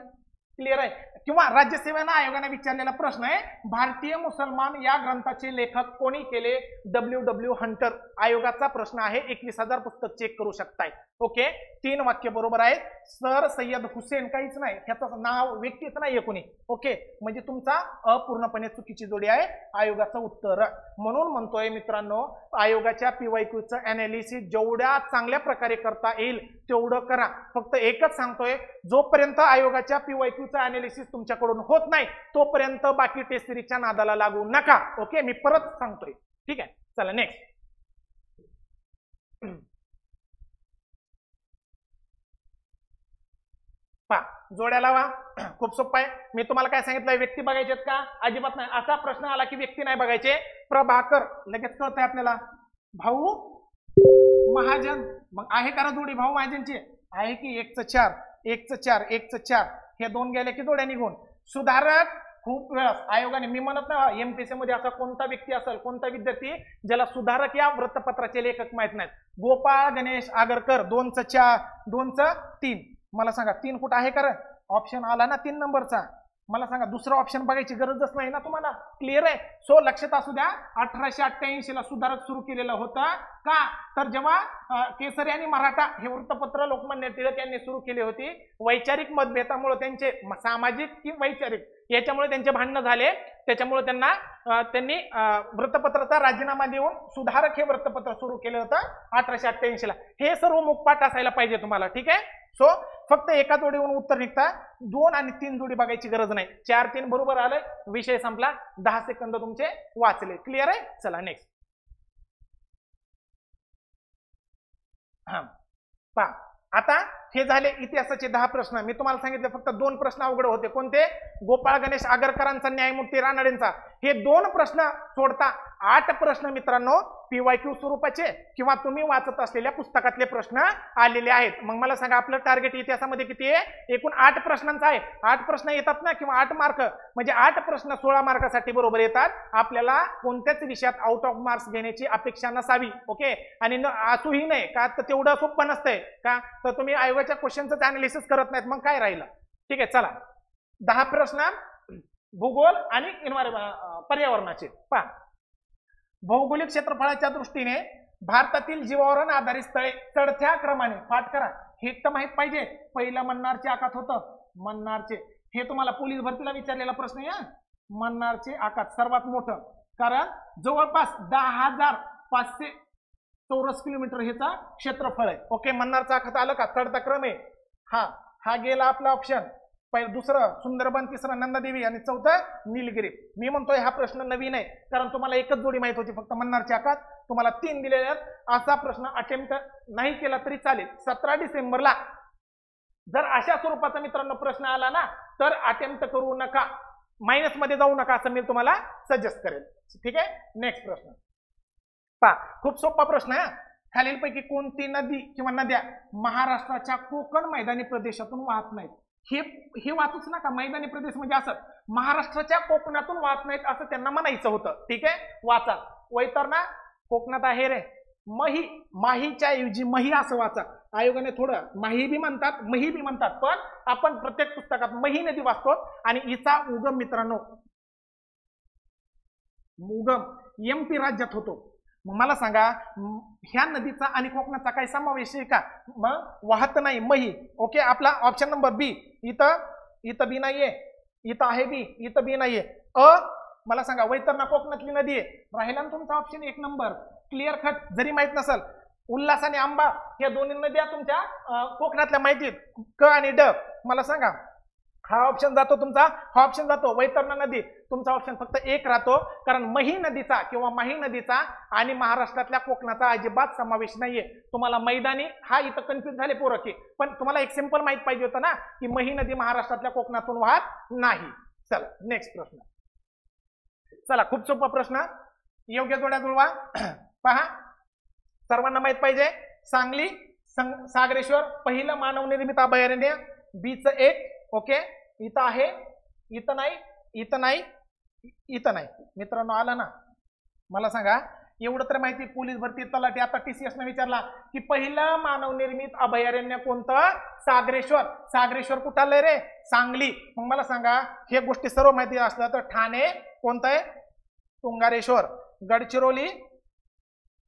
क्लिअर आहे. किंवा राज्यसेवेनं आयोगाने विचारलेला प्रश्न आहे, भारतीय मुसलमान या ग्रंथाचे लेखक कोणी केले? WW Hunter. आयोगाचा प्रश्न आहे. 21,000 पुस्तक चेक करू शकताय. ओके. 3 वाक्य बरोबर आहेत. सर सय्यद हुसेन काहीच नाही, ह्याचं नाव व्यक्तीच नाहीये कोणी. ओके. म्हणजे तुमचा अपूर्णपणे चुकीची जोडी आहे आयोगाचं उत्तर. म्हणून म्हणतोय मित्रांनो, आयोगाच्या PYQचं अनालिसिस जेवढ्या चांगल्या प्रकारे करता येईल तेवढं करा. फक्त एकच सांगतोय, जोपर्यंत आयोगाच्या PYQचं अनालिसिस तुमच्याकडून होत नाही तोपर्यंत बाकी टेस्ट सिरीजच्या नादाला लागू नका. ओके. मी परत सांगतोय. ठीक आहे. चला नेक्स्ट पहा, जोड्या लावा. खूप सोपं आहे. मी तुम्हाला काय सांगितलंय, व्यक्ती बघायचे का? अजिबात नाही. असा प्रश्न आला की व्यक्ती नाही बघायचे. प्रभाकर लगेच कळतंय आपल्याला. भाऊ महाजन, मग आहे का जोडी भाऊ महाजनची? आहे की 1/4 1/4 1/4 हे 2 गेले की जोड्या निघून. सुधारक खूप वेळा आयोगाने, मी म्हणत ना MPSC मध्ये असा कोणता व्यक्ती असेल, कोणता विद्यार्थी ज्याला सुधारक या वृत्तपत्राचे लेखक माहित नाहीत? गोपाळ गणेश आगरकर 2/4 2/3. मला सांगा 3 कुठं आहे का? ऑप्शन आला ना 3 नंबरचा. मला सांगा दुसरा ऑप्शन बघायची गरजच नाही ना तुम्हाला. क्लिअर आहे. सो लक्षात असू द्या, 1888 ला सुधारक सुरू केलेलं होतं का? तर जेव्हा केसरी आणि मराठा हे वृत्तपत्र लोकमान्य टिळक यांनी सुरू केली होती, वैचारिक मतभेदामुळे त्यांचे सामाजिक की वैचारिक याच्यामुळे त्यांचे भांडणं झाले. त्याच्यामुळे त्यांनी वृत्तपत्राचा राजीनामा देऊन सुधारक हे वृत्तपत्र सुरू केलं होतं 1888 ला. हे सर्व मुखपाठ असायला पाहिजे तुम्हाला. ठीक आहे. सो फक्त एका जोडीवरून उत्तर निघता. 2 आणि 3 जोडी बघायची गरज नाही. 4-3 बरोबर आलंय, विषय संपला. 10 सेकंद तुमचे वाचले. क्लिअर आहे. चला नेक्स्ट हा पहा. आता हे झाले इतिहासाचे 10 प्रश्न. मी तुम्हाला सांगितले फक्त 2 प्रश्न अवघड होते. कोणते? गोपाळ गणेश आगरकरांचा, न्यायमूर्ती रानडेंचा. हे 2 प्रश्न सोडता 8 प्रश्न मित्रांनो PYQ स्वरूपाचे किंवा तुम्ही वाचत असलेल्या पुस्तकातले प्रश्न आलेले आहेत. मग मला सांगा आपलं टार्गेट इतिहासामध्ये किती आहे? एकूण 8 प्रश्नांचं आहे. 8 प्रश्न येतात ना, किंवा 8 मार्क म्हणजे 8 प्रश्न 16 मार्कासाठी बरोबर येतात. आपल्याला कोणत्याच विषयात आउट ऑफ मार्क्स घेण्याची अपेक्षा नसावी. ओके, आणि असूही नाही का, तर तेवढं सोपं नसतंय का, तर तुम्ही आयोगाच्या क्वेश्चनचं अनालिसिस करत नाहीत, मग काय राहिलं? ठीक आहे, चला 10 प्रश्न भूगोल आणि पर्यावरणाचे. पहा, भौगोलिक क्षेत्रफळाच्या दृष्टीने भारतातील जीवावरण आधारित स्थळे चढत्या क्रमाने, पाठ करा, हे तर माहित पाहिजे. पहिलं मन्नारचे आखात होतं, मन्नारचे, हे तुम्हाला पोलीस भरतीला विचारलेला प्रश्न आहे. मन्नारचे आखात सर्वात मोठं, कारण जवळपास 10,500 चौरस किलोमीटर ह्याचा क्षेत्रफळ आहे. ओके, मन्नारचा आखात आलं का? चढता क्रम आहे. हा गेला आपला ऑप्शन. दुसरं सुंदरबन, तिसरं नंदादेवी आणि चौथं निलगिरी. मी म्हणतोय हा प्रश्न नवीन आहे, कारण तुम्हाला एकच जोडी माहित होती फक्त मन्नारची आखात. तुम्हाला 3 दिलेले आहेत. असा प्रश्न अटेम्प्ट नाही केला तरी चालेल. 17 डिसेंबरला जर अशा स्वरूपाचा मित्रांनो प्रश्न आला ना, तर अटेम्प्ट करू नका, मायनस मध्ये जाऊ नका, असं मी तुम्हाला सजेस्ट करेल. ठीक आहे, नेक्स्ट प्रश्न पहा, खूप सोपा प्रश्न आहे. खालीलपैकी कोणती नदी किंवा नद्या महाराष्ट्राच्या कोकण मैदानी प्रदेशातून वाहत नाहीत? हे वाचूच नका. मैदानी प्रदेश म्हणजे असं महाराष्ट्राच्या कोकणातून वाहत नाहीत असं त्यांना म्हणायचं होतं. ठीक आहे, वाचा. वैतरणा कोकणात आहे रे. माहीच्या ऐवजी मही असं वाचा. आयोगाने थोडं माही बी म्हणतात, मही बी म्हणतात, पण आपण प्रत्येक पुस्तकात मही नदी वाचतो. आणि हिचा उगम मित्रांनो MP राज्यात होतो. मग मला सांगा, ह्या नदीचा आणि कोकणाचा काही समावेश आहे का? मग वाहत नाही, मही. ओके, आपला ऑप्शन नंबर बी. इथं बी नाहीये, इथं आहे बी, इथं बी नाहीये. मला सांगा, वैतरणा कोकणातली नदी आहे. राहिला ना तुमचा ऑप्शन 1 नंबर, क्लिअर कट. जरी माहित नसल, उल्हास आणि आंबा या दोन्ही नद्या तुमच्या कोकणातल्या माहितीत, क आणि ड. मला सांगा, हा ऑप्शन जातो तुमचा, हा ऑप्शन जातो. वैतरणा नदी तुमचा ऑप्शन फक्त 1 राहतो, कारण मही नदीचा किंवा माही नदीचा आणि महाराष्ट्रातल्या कोकणाचा अजिबात समावेश नाहीये. तुम्हाला मैदानी हा इथं कन्फ्युज झाले पोरं की, पण तुम्हाला एक सिंपल माहित पाहिजे होतं ना, की मही नदी महाराष्ट्रातल्या कोकणातून वाहत नाही. चला नेक्स्ट प्रश्न. चला, खूप सोपा प्रश्न, योग्य जोड्या जुळवा. पहा, सर्वांना माहित पाहिजे, सांगली सागरेश्वर पहिलं मानव निर्मित अभयारण्य. बीच 1. ओके, इथं आहे, इथं नाही, इथं नाही, इथं नाही. मित्रांनो आला ना? मला सांगा, एवढं तर माहिती, पोलीस भरती, तलाठी, आता TCS ने विचारला की पहिलं मानव निर्मित अभयारण्य कोणतं? सागरेश्वर. सागरेश्वर कुठं आलंय रे? सांगली. मग मला सांगा, हे गोष्टी सर्व माहिती असलं तर ठाणे कोणतं आहे? तुंगारेश्वर. गडचिरोली,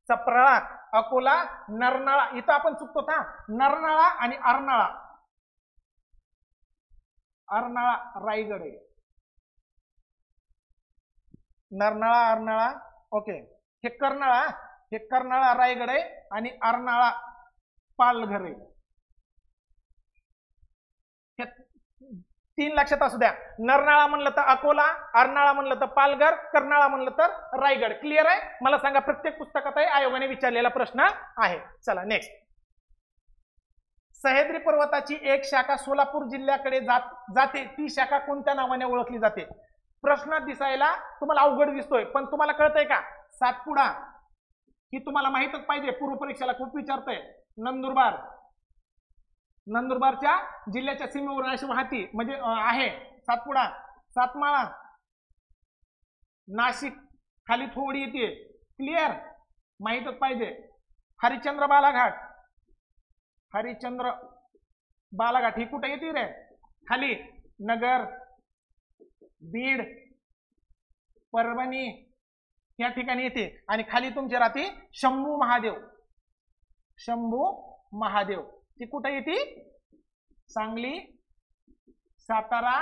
चपराळा, अकोला, नरनाळा. इथं आपण चुकतो था, नरनाळा आणि अर्नाळा. अर्नाळा रायगड आहे. नरनाळा, अर्नाळा. ओके, हे कर्नाळा रायगड आहे आणि अर्नाळा पालघर आहे. हे 3 लक्षात असू द्या. नरनाळा म्हणलं तर अकोला, अर्नाळा म्हणलं तर पालघर, कर्नाळा म्हणलं तर रायगड. क्लिअर आहे? मला सांगा, प्रत्येक पुस्तकात आहे, आयोगाने विचारलेला प्रश्न आहे. चला नेक्स्ट. सह्याद्री पर्वताची एक शाखा सोलापूर जिल्ह्याकडे जाते, ती शाखा कोणत्या नावाने ओळखली जाते? प्रश्न दिसायला तुम्हाला अवघड दिसतोय, पण तुम्हाला कळतंय का? सातपुडा ही तुम्हाला माहितच पाहिजे, पूर्व परीक्षेला खूप विचारतंय. नंदुरबार, नंदुरबारच्या जिल्ह्याच्या सीमेवर अशी वाहती म्हणजे आहे सातपुडा. सातमाळा नाशिक खाली थोडी येते. क्लिअर? माहितच पाहिजे. हरिश्चंद्र बालाघाट, हरिश्चंद्र बालाघाट ही कुठे येते रे? खाली नगर, बीड, परभणी या ठिकाणी येते. आणि खाली तुमची राहते शंभू महादेव. शंभू महादेव ती कुठे येते? सांगली, सातारा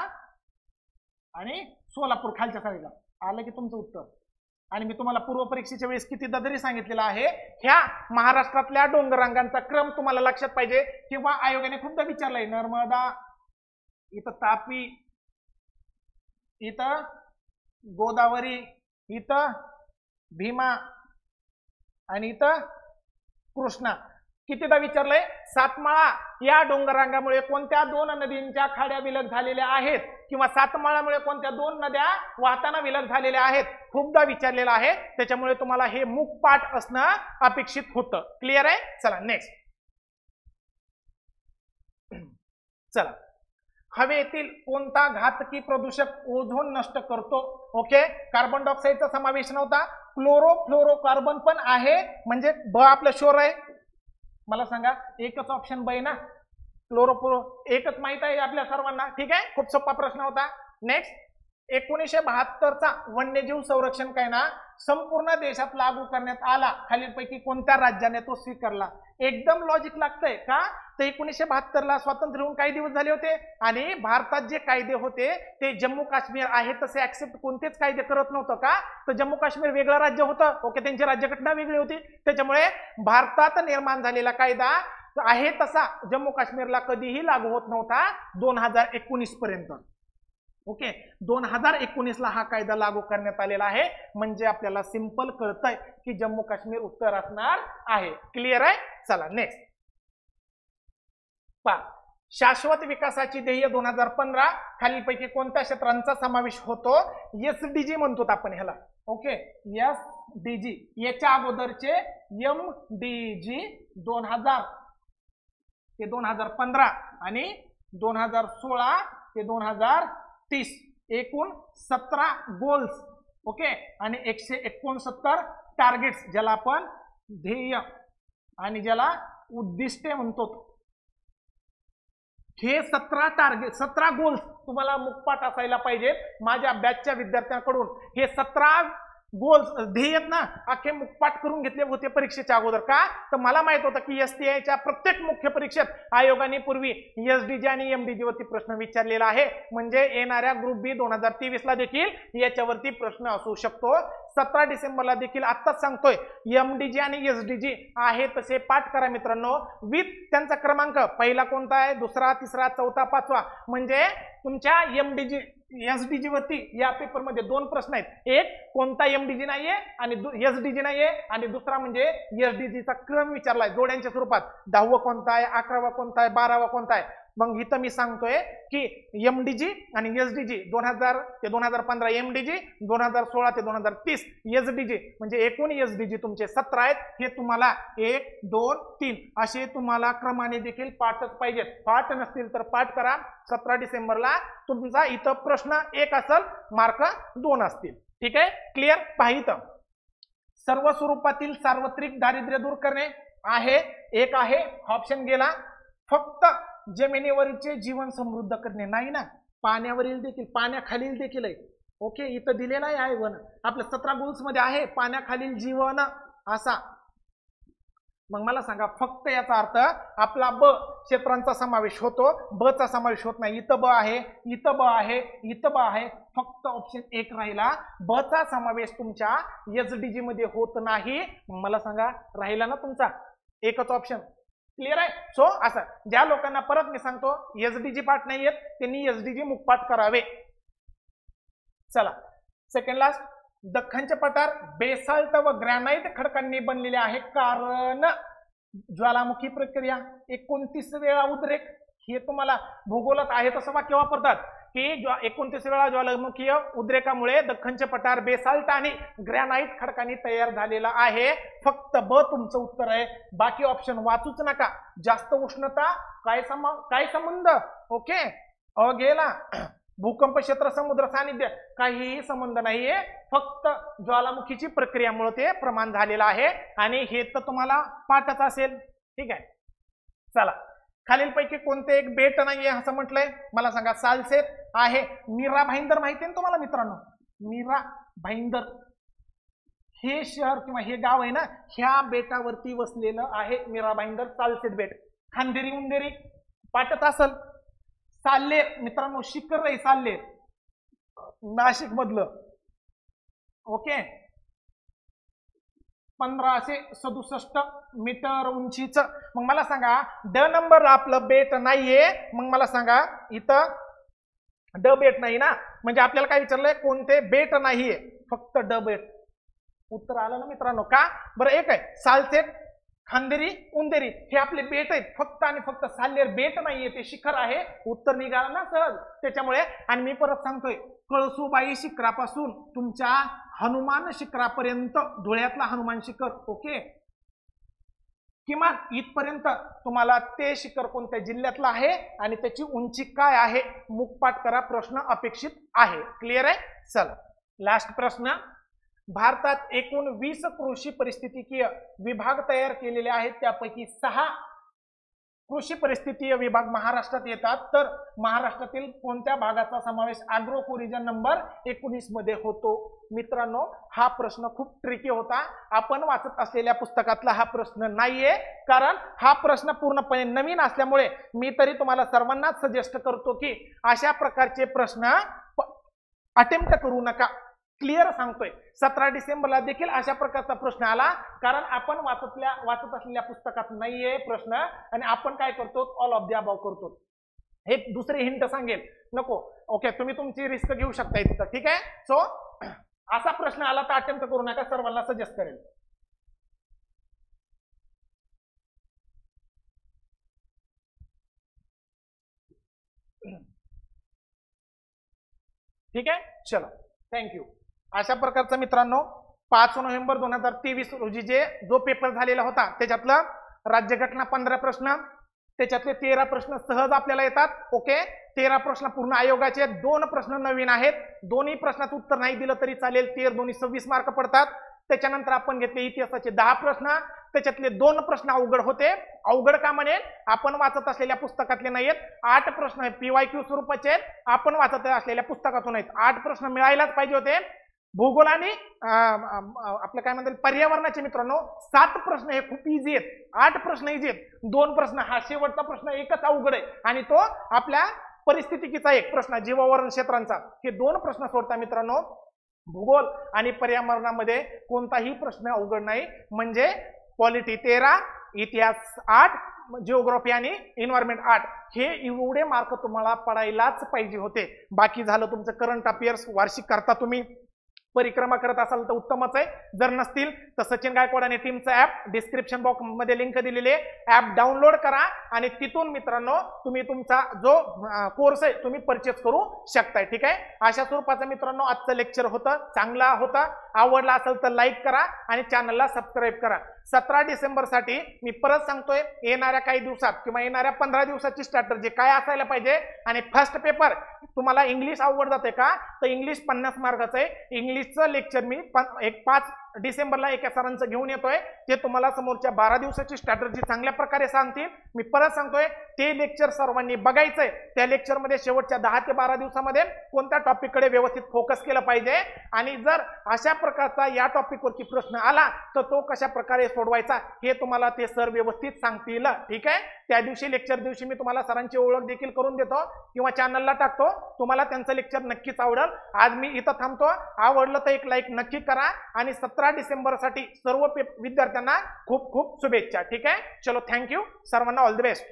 आणि सोलापूर खालच्या साईडला. आलं की तुमचं उत्तर. आणि मी तुम्हाला पूर्व परीक्षेच्या वेळेस कितीदा तरी सांगितलेलं आहे, ह्या महाराष्ट्रातल्या डोंगरांगांचा क्रम तुम्हाला लक्षात पाहिजे. किंवा आयोगाने खूपदा विचारलंय, नर्मदा, इथं तापी, इथं गोदावरी, इथं भीमा आणि इथं कृष्णा. कितीदा विचारलंय? सातमाळा या डोंगररांगामुळे कोणत्या दोन नदींच्या खाड्या विलग झालेल्या आहेत किंवा सातमाळामुळे कोणत्या दोन नद्या वाहताना विलग झालेल्या आहेत, खूपदा विचारलेलं आहे. त्याच्यामुळे तुम्हाला हे मुखपाठ असणं अपेक्षित होतं. क्लिअर आहे. चला नेक्स्ट. चला, हवेतील कोणता घातकी प्रदूषक ओझोन नष्ट करतो? ओके, कार्बन डायऑक्साईडचा समावेश नव्हता. क्लोरोफ्लोरोकार्बन पण आहे, म्हणजे ब आपलं शोर आहे. मला सांगा, एकच ऑप्शन ब आहे ना, क्लोरोफ्लोरो एकच माहित आहे आपल्या सर्वांना. ठीक आहे, खूप सोपा प्रश्न होता. नेक्स्ट, 1972चा वन्यजीव संरक्षण कायदा संपूर्ण देशात लागू करण्यात आला. खालीलपैकी कोणत्या राज्याने तो स्वीकारला? एकदम लॉजिक लागतंय का? तर 1972ला स्वातंत्र्य होऊन काही दिवस झाले होते आणि भारतात जे कायदे होते ते जम्मू काश्मीर आहे तसे ऍक्सेप्ट कोणतेच कायदे करत नव्हतं का? तर जम्मू काश्मीर वेगळं राज्य होतं. ओके, त्यांची राज्यघटना वेगळी होती. त्याच्यामुळे भारतात निर्माण झालेला कायदा आहे तसा जम्मू काश्मीरला कधीही लागू होत नव्हता 2019 पर्यंत. ओके, 2019ला हा कायदा लागू करण्यात आलेला आहे. म्हणजे आपल्याला सिंपल कळतंय की जम्मू काश्मीर उत्तर असणार आहे. क्लिअर आहे. चला नेक्स्ट. शाश्वत विकासाची ध्येय 2015 खालीलपैकी कोणत्या क्षेत्रांचा समावेश होतो? एसडीजी म्हणतो आपण ह्याला. Okay, SDG. याच्या अगोदरचे एमडीजी 2000 ते 2015 आणि 2016 ते 2030 एकूण 17 गोल्स. ओके, आणि 169 टार्गेट्स, ज्याला आपण ध्येय आणि ज्याला उद्दिष्टे म्हणतो. हे 17 टार्गेट 17 गोल्स तुम्हाला मुखपाठ असायला पाहिजेत. माझ्या बॅचच्या विद्यार्थ्यांकडून हे 17 गोल्स ध्येय ना अख्खे मुखपाठ करून घेतले होते परीक्षेच्या अगोदर. का? तर मला माहित होतं की एसटीआयच्या प्रत्येक मुख्य परीक्षेत आयोगाने पूर्वी एसडीजी आणि एमडीजी वरती प्रश्न विचारलेला आहे. म्हणजे येणाऱ्या ग्रुप बी 2023ला देखील याच्यावरती प्रश्न असू शकतो. 17 डिसेंबरला देखील आत्ताच सांगतोय एमडीजी आणि एसडीजी आहे तसे पाठ करा मित्रांनो, विथ त्यांचा क्रमांक. पहिला कोणता आहे, दुसरा, तिसरा, चौथा, पाचवा. म्हणजे तुमच्या एमडीजी एसडीजी वरती या पेपर मध्ये 2 प्रश्न आहेत. एक, कोणता एमडीजी नाहीये आणि एसडीजी नाहीये, आणि दुसरा म्हणजे एसडीजीचा क्रम विचारलाय जोड्यांच्या स्वरूपात. 10वा कोणता आहे, 11वा कोणता आहे, 12वा कोणता आहे. मग इथं मी सांगतोय की एमडीजी आणि एसडीजी 2000 ते 2015 एमडीजी, 2016 ते 2030 एसडीजी. म्हणजे एकूण एसडीजी तुमचे 17 आहेत. हे तुम्हाला 1, 2, 3 असे तुम्हाला क्रमाने देखील पाठच पाहिजेत. पाठ नसतील तर पाठ करा. 17 डिसेंबरला तुमचा इथं प्रश्न 1 असेल, मार्क 2 असतील. ठीक आहे, क्लिअर. पाहित सर्व स्वरूपातील सार्वत्रिक दारिद्र्य दूर करणे आहे. एक आहे, ऑप्शन गेला. फक्त जमिनीवरचे जीवन समृद्ध करणे नाही ना, पाण्यावरील देखील, पाण्याखालील देखील आहे. ओके, इथं दिलेला आहे वन आपल्या 17 गोल्स मध्ये आहे पाण्याखालील जीवन असा. मग मला सांगा, फक्त याचा अर्थ आपला ब क्षेत्रांचा समावेश होतो, ब चा समावेश होत नाही. इथं ब आहे, इथं ब आहे, इथं ब आहे. फक्त ऑप्शन 1 राहिला. ब चा समावेश तुमच्या एसडीजी मध्ये होत नाही. मग मला सांगा, राहिला ना तुमचा एकच ऑप्शन. क्लिअर आहे. सो असं ज्या लोकांना परत मी सांगतो एसडीजी पाठ नाही येत त्यांनी एसडीजी मुखपाठ करावे. चला, सेकंड लास्ट. दख्खनचे पठार बेसाल्ट व ग्रॅनाइट खडकांनी बनलेले आहे, कारण ज्वालामुखी प्रक्रिया, 29 वेळा उद्रेक. हे तुम्हाला भूगोलात आहे तसं वाक्य वापरतात की 29 वेळा ज्वालामुखीय उद्रेकामुळे दख्खनचे पठार बेसाल्ट आणि ग्रॅनाइट खडकांनी तयार झालेला आहे. फक्त ब तुमचं उत्तर आहे. बाकी ऑप्शन वाचूच नका. जास्त उष्णता काय संबंध? ओके, गेला भूकंप क्षेत्र, समुद्र सानिध्य, काहीही संबंध नाहीये. फक्त ज्वालामुखीची प्रक्रियामुळे ते प्रमाण झालेलं आहे आणि हे तर तुम्हाला पाठच असेल. ठीक आहे. चला, खालीलपैकी कोणते एक बेट नाहीये असं म्हटलंय? मला सांगा. सालसेत आहे. मीरा भाईंदर माहिती आहे ना तुम्हाला मित्रांनो? मीरा भाईंदर हे शहर किंवा हे गाव आहे ना, ह्या बेटावरती वसलेलं आहे मीरा भाईंदर सालसेत बेट. खांदेरी उंदेरी पाठच असल. साल्लेर मित्रांनो, शिखर आहे साल्लेर, नाशिक मधलं. ओके, 1567 मीटर उंचीचं. मग मला सांगा, ड नंबर आपलं बेट नाहीये. मग मला सांगा, इथं ड बेट नाही ना, म्हणजे आपल्याला काय विचारलंय, कोणते बेट नाहीये, फक्त ड बेट. उत्तर आलं ना मित्रांनो? का बरं? एक आहे सालसेत खांदेरी, उंदेरी हे आपले बेट आहेत, फक्त आणि फक्त साल्हेर बेट नाहीये, ते शिखर आहे. उत्तर निघाला ना सहज त्याच्यामुळे. आणि मी परत सांगतोय, कळसुबाई शिखरापासून तुमच्या हनुमान शिखरापर्यंत, धुळ्यातला हनुमान शिखर, ओके, किमान इथपर्यंत तुम्हाला ते शिखर कोणत्या जिल्ह्यातलं आहे आणि त्याची उंची काय आहे मुखपाठ करा, प्रश्न अपेक्षित आहे. क्लिअर आहे. चला लास्ट प्रश्न. भारतात एकूण 20 कृषी परिस्थितिकीय विभाग तयार केलेले आहेत, त्यापैकी 6 कृषी परिस्थितीय विभाग महाराष्ट्रात येतात. तर महाराष्ट्रातील कोणत्या भागाचा समावेश अॅग्रो टुरिझम नंबर 19 मध्ये होतो? मित्रांनो, हा प्रश्न खूप ट्रिकी होता. आपण वाचत असलेल्या पुस्तकातला हा प्रश्न नाहीये, कारण हा प्रश्न पूर्णपणे नवीन असल्यामुळे मी तरी तुम्हाला सर्वांनाच सजेस्ट करतो की अशा प्रकारचे प्रश्न अटेम्प्ट करू नका. क्लिअर सांगतोय. 17 डिसेंबरला देखील अशा प्रकारचा प्रश्न आला, कारण आपण वाचत असलेल्या पुस्तकात नाहीये प्रश्न आणि आपण काय करतो, ऑल ऑफ द अबाव करतो. हे दुसरे हिंट सांगेल नको. ओके, तुम्ही तुमची रिस्क घेऊ शकता इथं. ठीक आहे. सो असा प्रश्न आला तर अटेम्प्ट करू नका, सर्वांना सजेस्ट करेल. ठीक आहे. चलो, थँक्यू. अशा प्रकारचा मित्रांनो 5 नोव्हेंबर 2023 रोजी जो पेपर झालेला होता त्याच्यातलं राज्यघटना 15 प्रश्न, त्याच्यातले 13 प्रश्न सहज आपल्याला येतात. ओके, 13 प्रश्न पूर्ण आयोगाचे, 2 प्रश्न नवीन आहेत. दोन्ही प्रश्नाचं उत्तर नाही दिलं तरी चालेल. 13 दोन्ही 26 मार्क पडतात. त्याच्यानंतर आपण घेतले इतिहासाचे 10 प्रश्न, त्याच्यातले 2 प्रश्न अवघड होते. अवघड का म्हणेल, आपण वाचत असलेल्या पुस्तकातले नाहीत. 8 प्रश्न PYQ स्वरूपाचे आहेत, आपण वाचत असलेल्या पुस्तकातून आहेत. 8 प्रश्न मिळायलाच पाहिजे होते. भूगोल आणि आपलं काय म्हणतात पर्यावरणाचे मित्रांनो 7 प्रश्न हे खूप इझी आहेत. 8 प्रश्न इझी आहेत. 2 प्रश्न, हा शेवटचा प्रश्न एकच अवघड आहे आणि तो आपल्या परिस्थितीचा एक प्रश्न, जीवावरण क्षेत्रांचा. हे 2 प्रश्न सोडता मित्रांनो भूगोल आणि पर्यावरणामध्ये कोणताही प्रश्न अवघड नाही. म्हणजे पॉलिटी 13, इतिहास 8, जिओग्राफी आणि एन्व्हायरमेंट 8, हे एवढे मार्क तुम्हाला पडायलाच पाहिजे होते. बाकी झालं तुमचं करंट अफेअर्स, वार्षिक करता तुम्ही परिक्रमा करत असाल तर उत्तमच आहे. जर नसतील तर सचिन गायकवाड आणि टीमचं ऍप डिस्क्रिप्शन बॉक्स मध्ये लिंक दिलेली आहे, ऍप डाउनलोड करा आणि तिथून मित्रांनो तुम्ही तुमचा जो कोर्स आहे तुम्ही परचेस करू शकताय. ठीक आहे. अशा स्वरूपाचं मित्रांनो आजचं लेक्चर होतं, चांगला होता. आवडला असेल तर लाईक करा आणि चॅनलला सबस्क्राईब करा. 17 डिसेंबर साठी मी परत सांगतोय, येणाऱ्या काही दिवसात किंवा येणाऱ्या 15 दिवसाची स्ट्रॅटर्जी काय असायला पाहिजे. आणि फर्स्ट पेपर तुम्हाला इंग्लिश आवड जाते का, तर इंग्लिश 50 मार्काचं आहे. इंग्लिशचं लेक्चर मी 5 डिसेंबरला एका सरांचं घेऊन येतोय, ते तुम्हाला समोरच्या 12 दिवसाची स्ट्रॅटर्जी चांगल्या प्रकारे सांगतील. मी परत सांगतोय, ते लेक्चर सर्वांनी बघायचंय. त्या लेक्चरमध्ये शेवटच्या 10 ते 12 दिवसामध्ये कोणत्या टॉपिककडे व्यवस्थित फोकस केलं पाहिजे आणि जर अशा प्रकारचा या टॉपिकवरती प्रश्न आला तर तो कशा प्रकारे सोडवायचा हे तुम्हाला ते सर व्यवस्थित सांगतील. ठीक आहे. त्या दिवशी लेक्चर दिवशी मी तुम्हाला सरांची ओळख देखील करून देतो किंवा चॅनलला टाकतो. तुम्हाला त्यांचं लेक्चर नक्कीच आवडेल. आज मी इथं थांबतो. आवडलं तर एक लाईक नक्की करा आणि 17 डिसेंबर साठी सर्व विद्यार्थ्यांना खूप खूप शुभेच्छा. ठीक आहे. चलो, थँक्यू. सर्वांना ऑल द बेस्ट.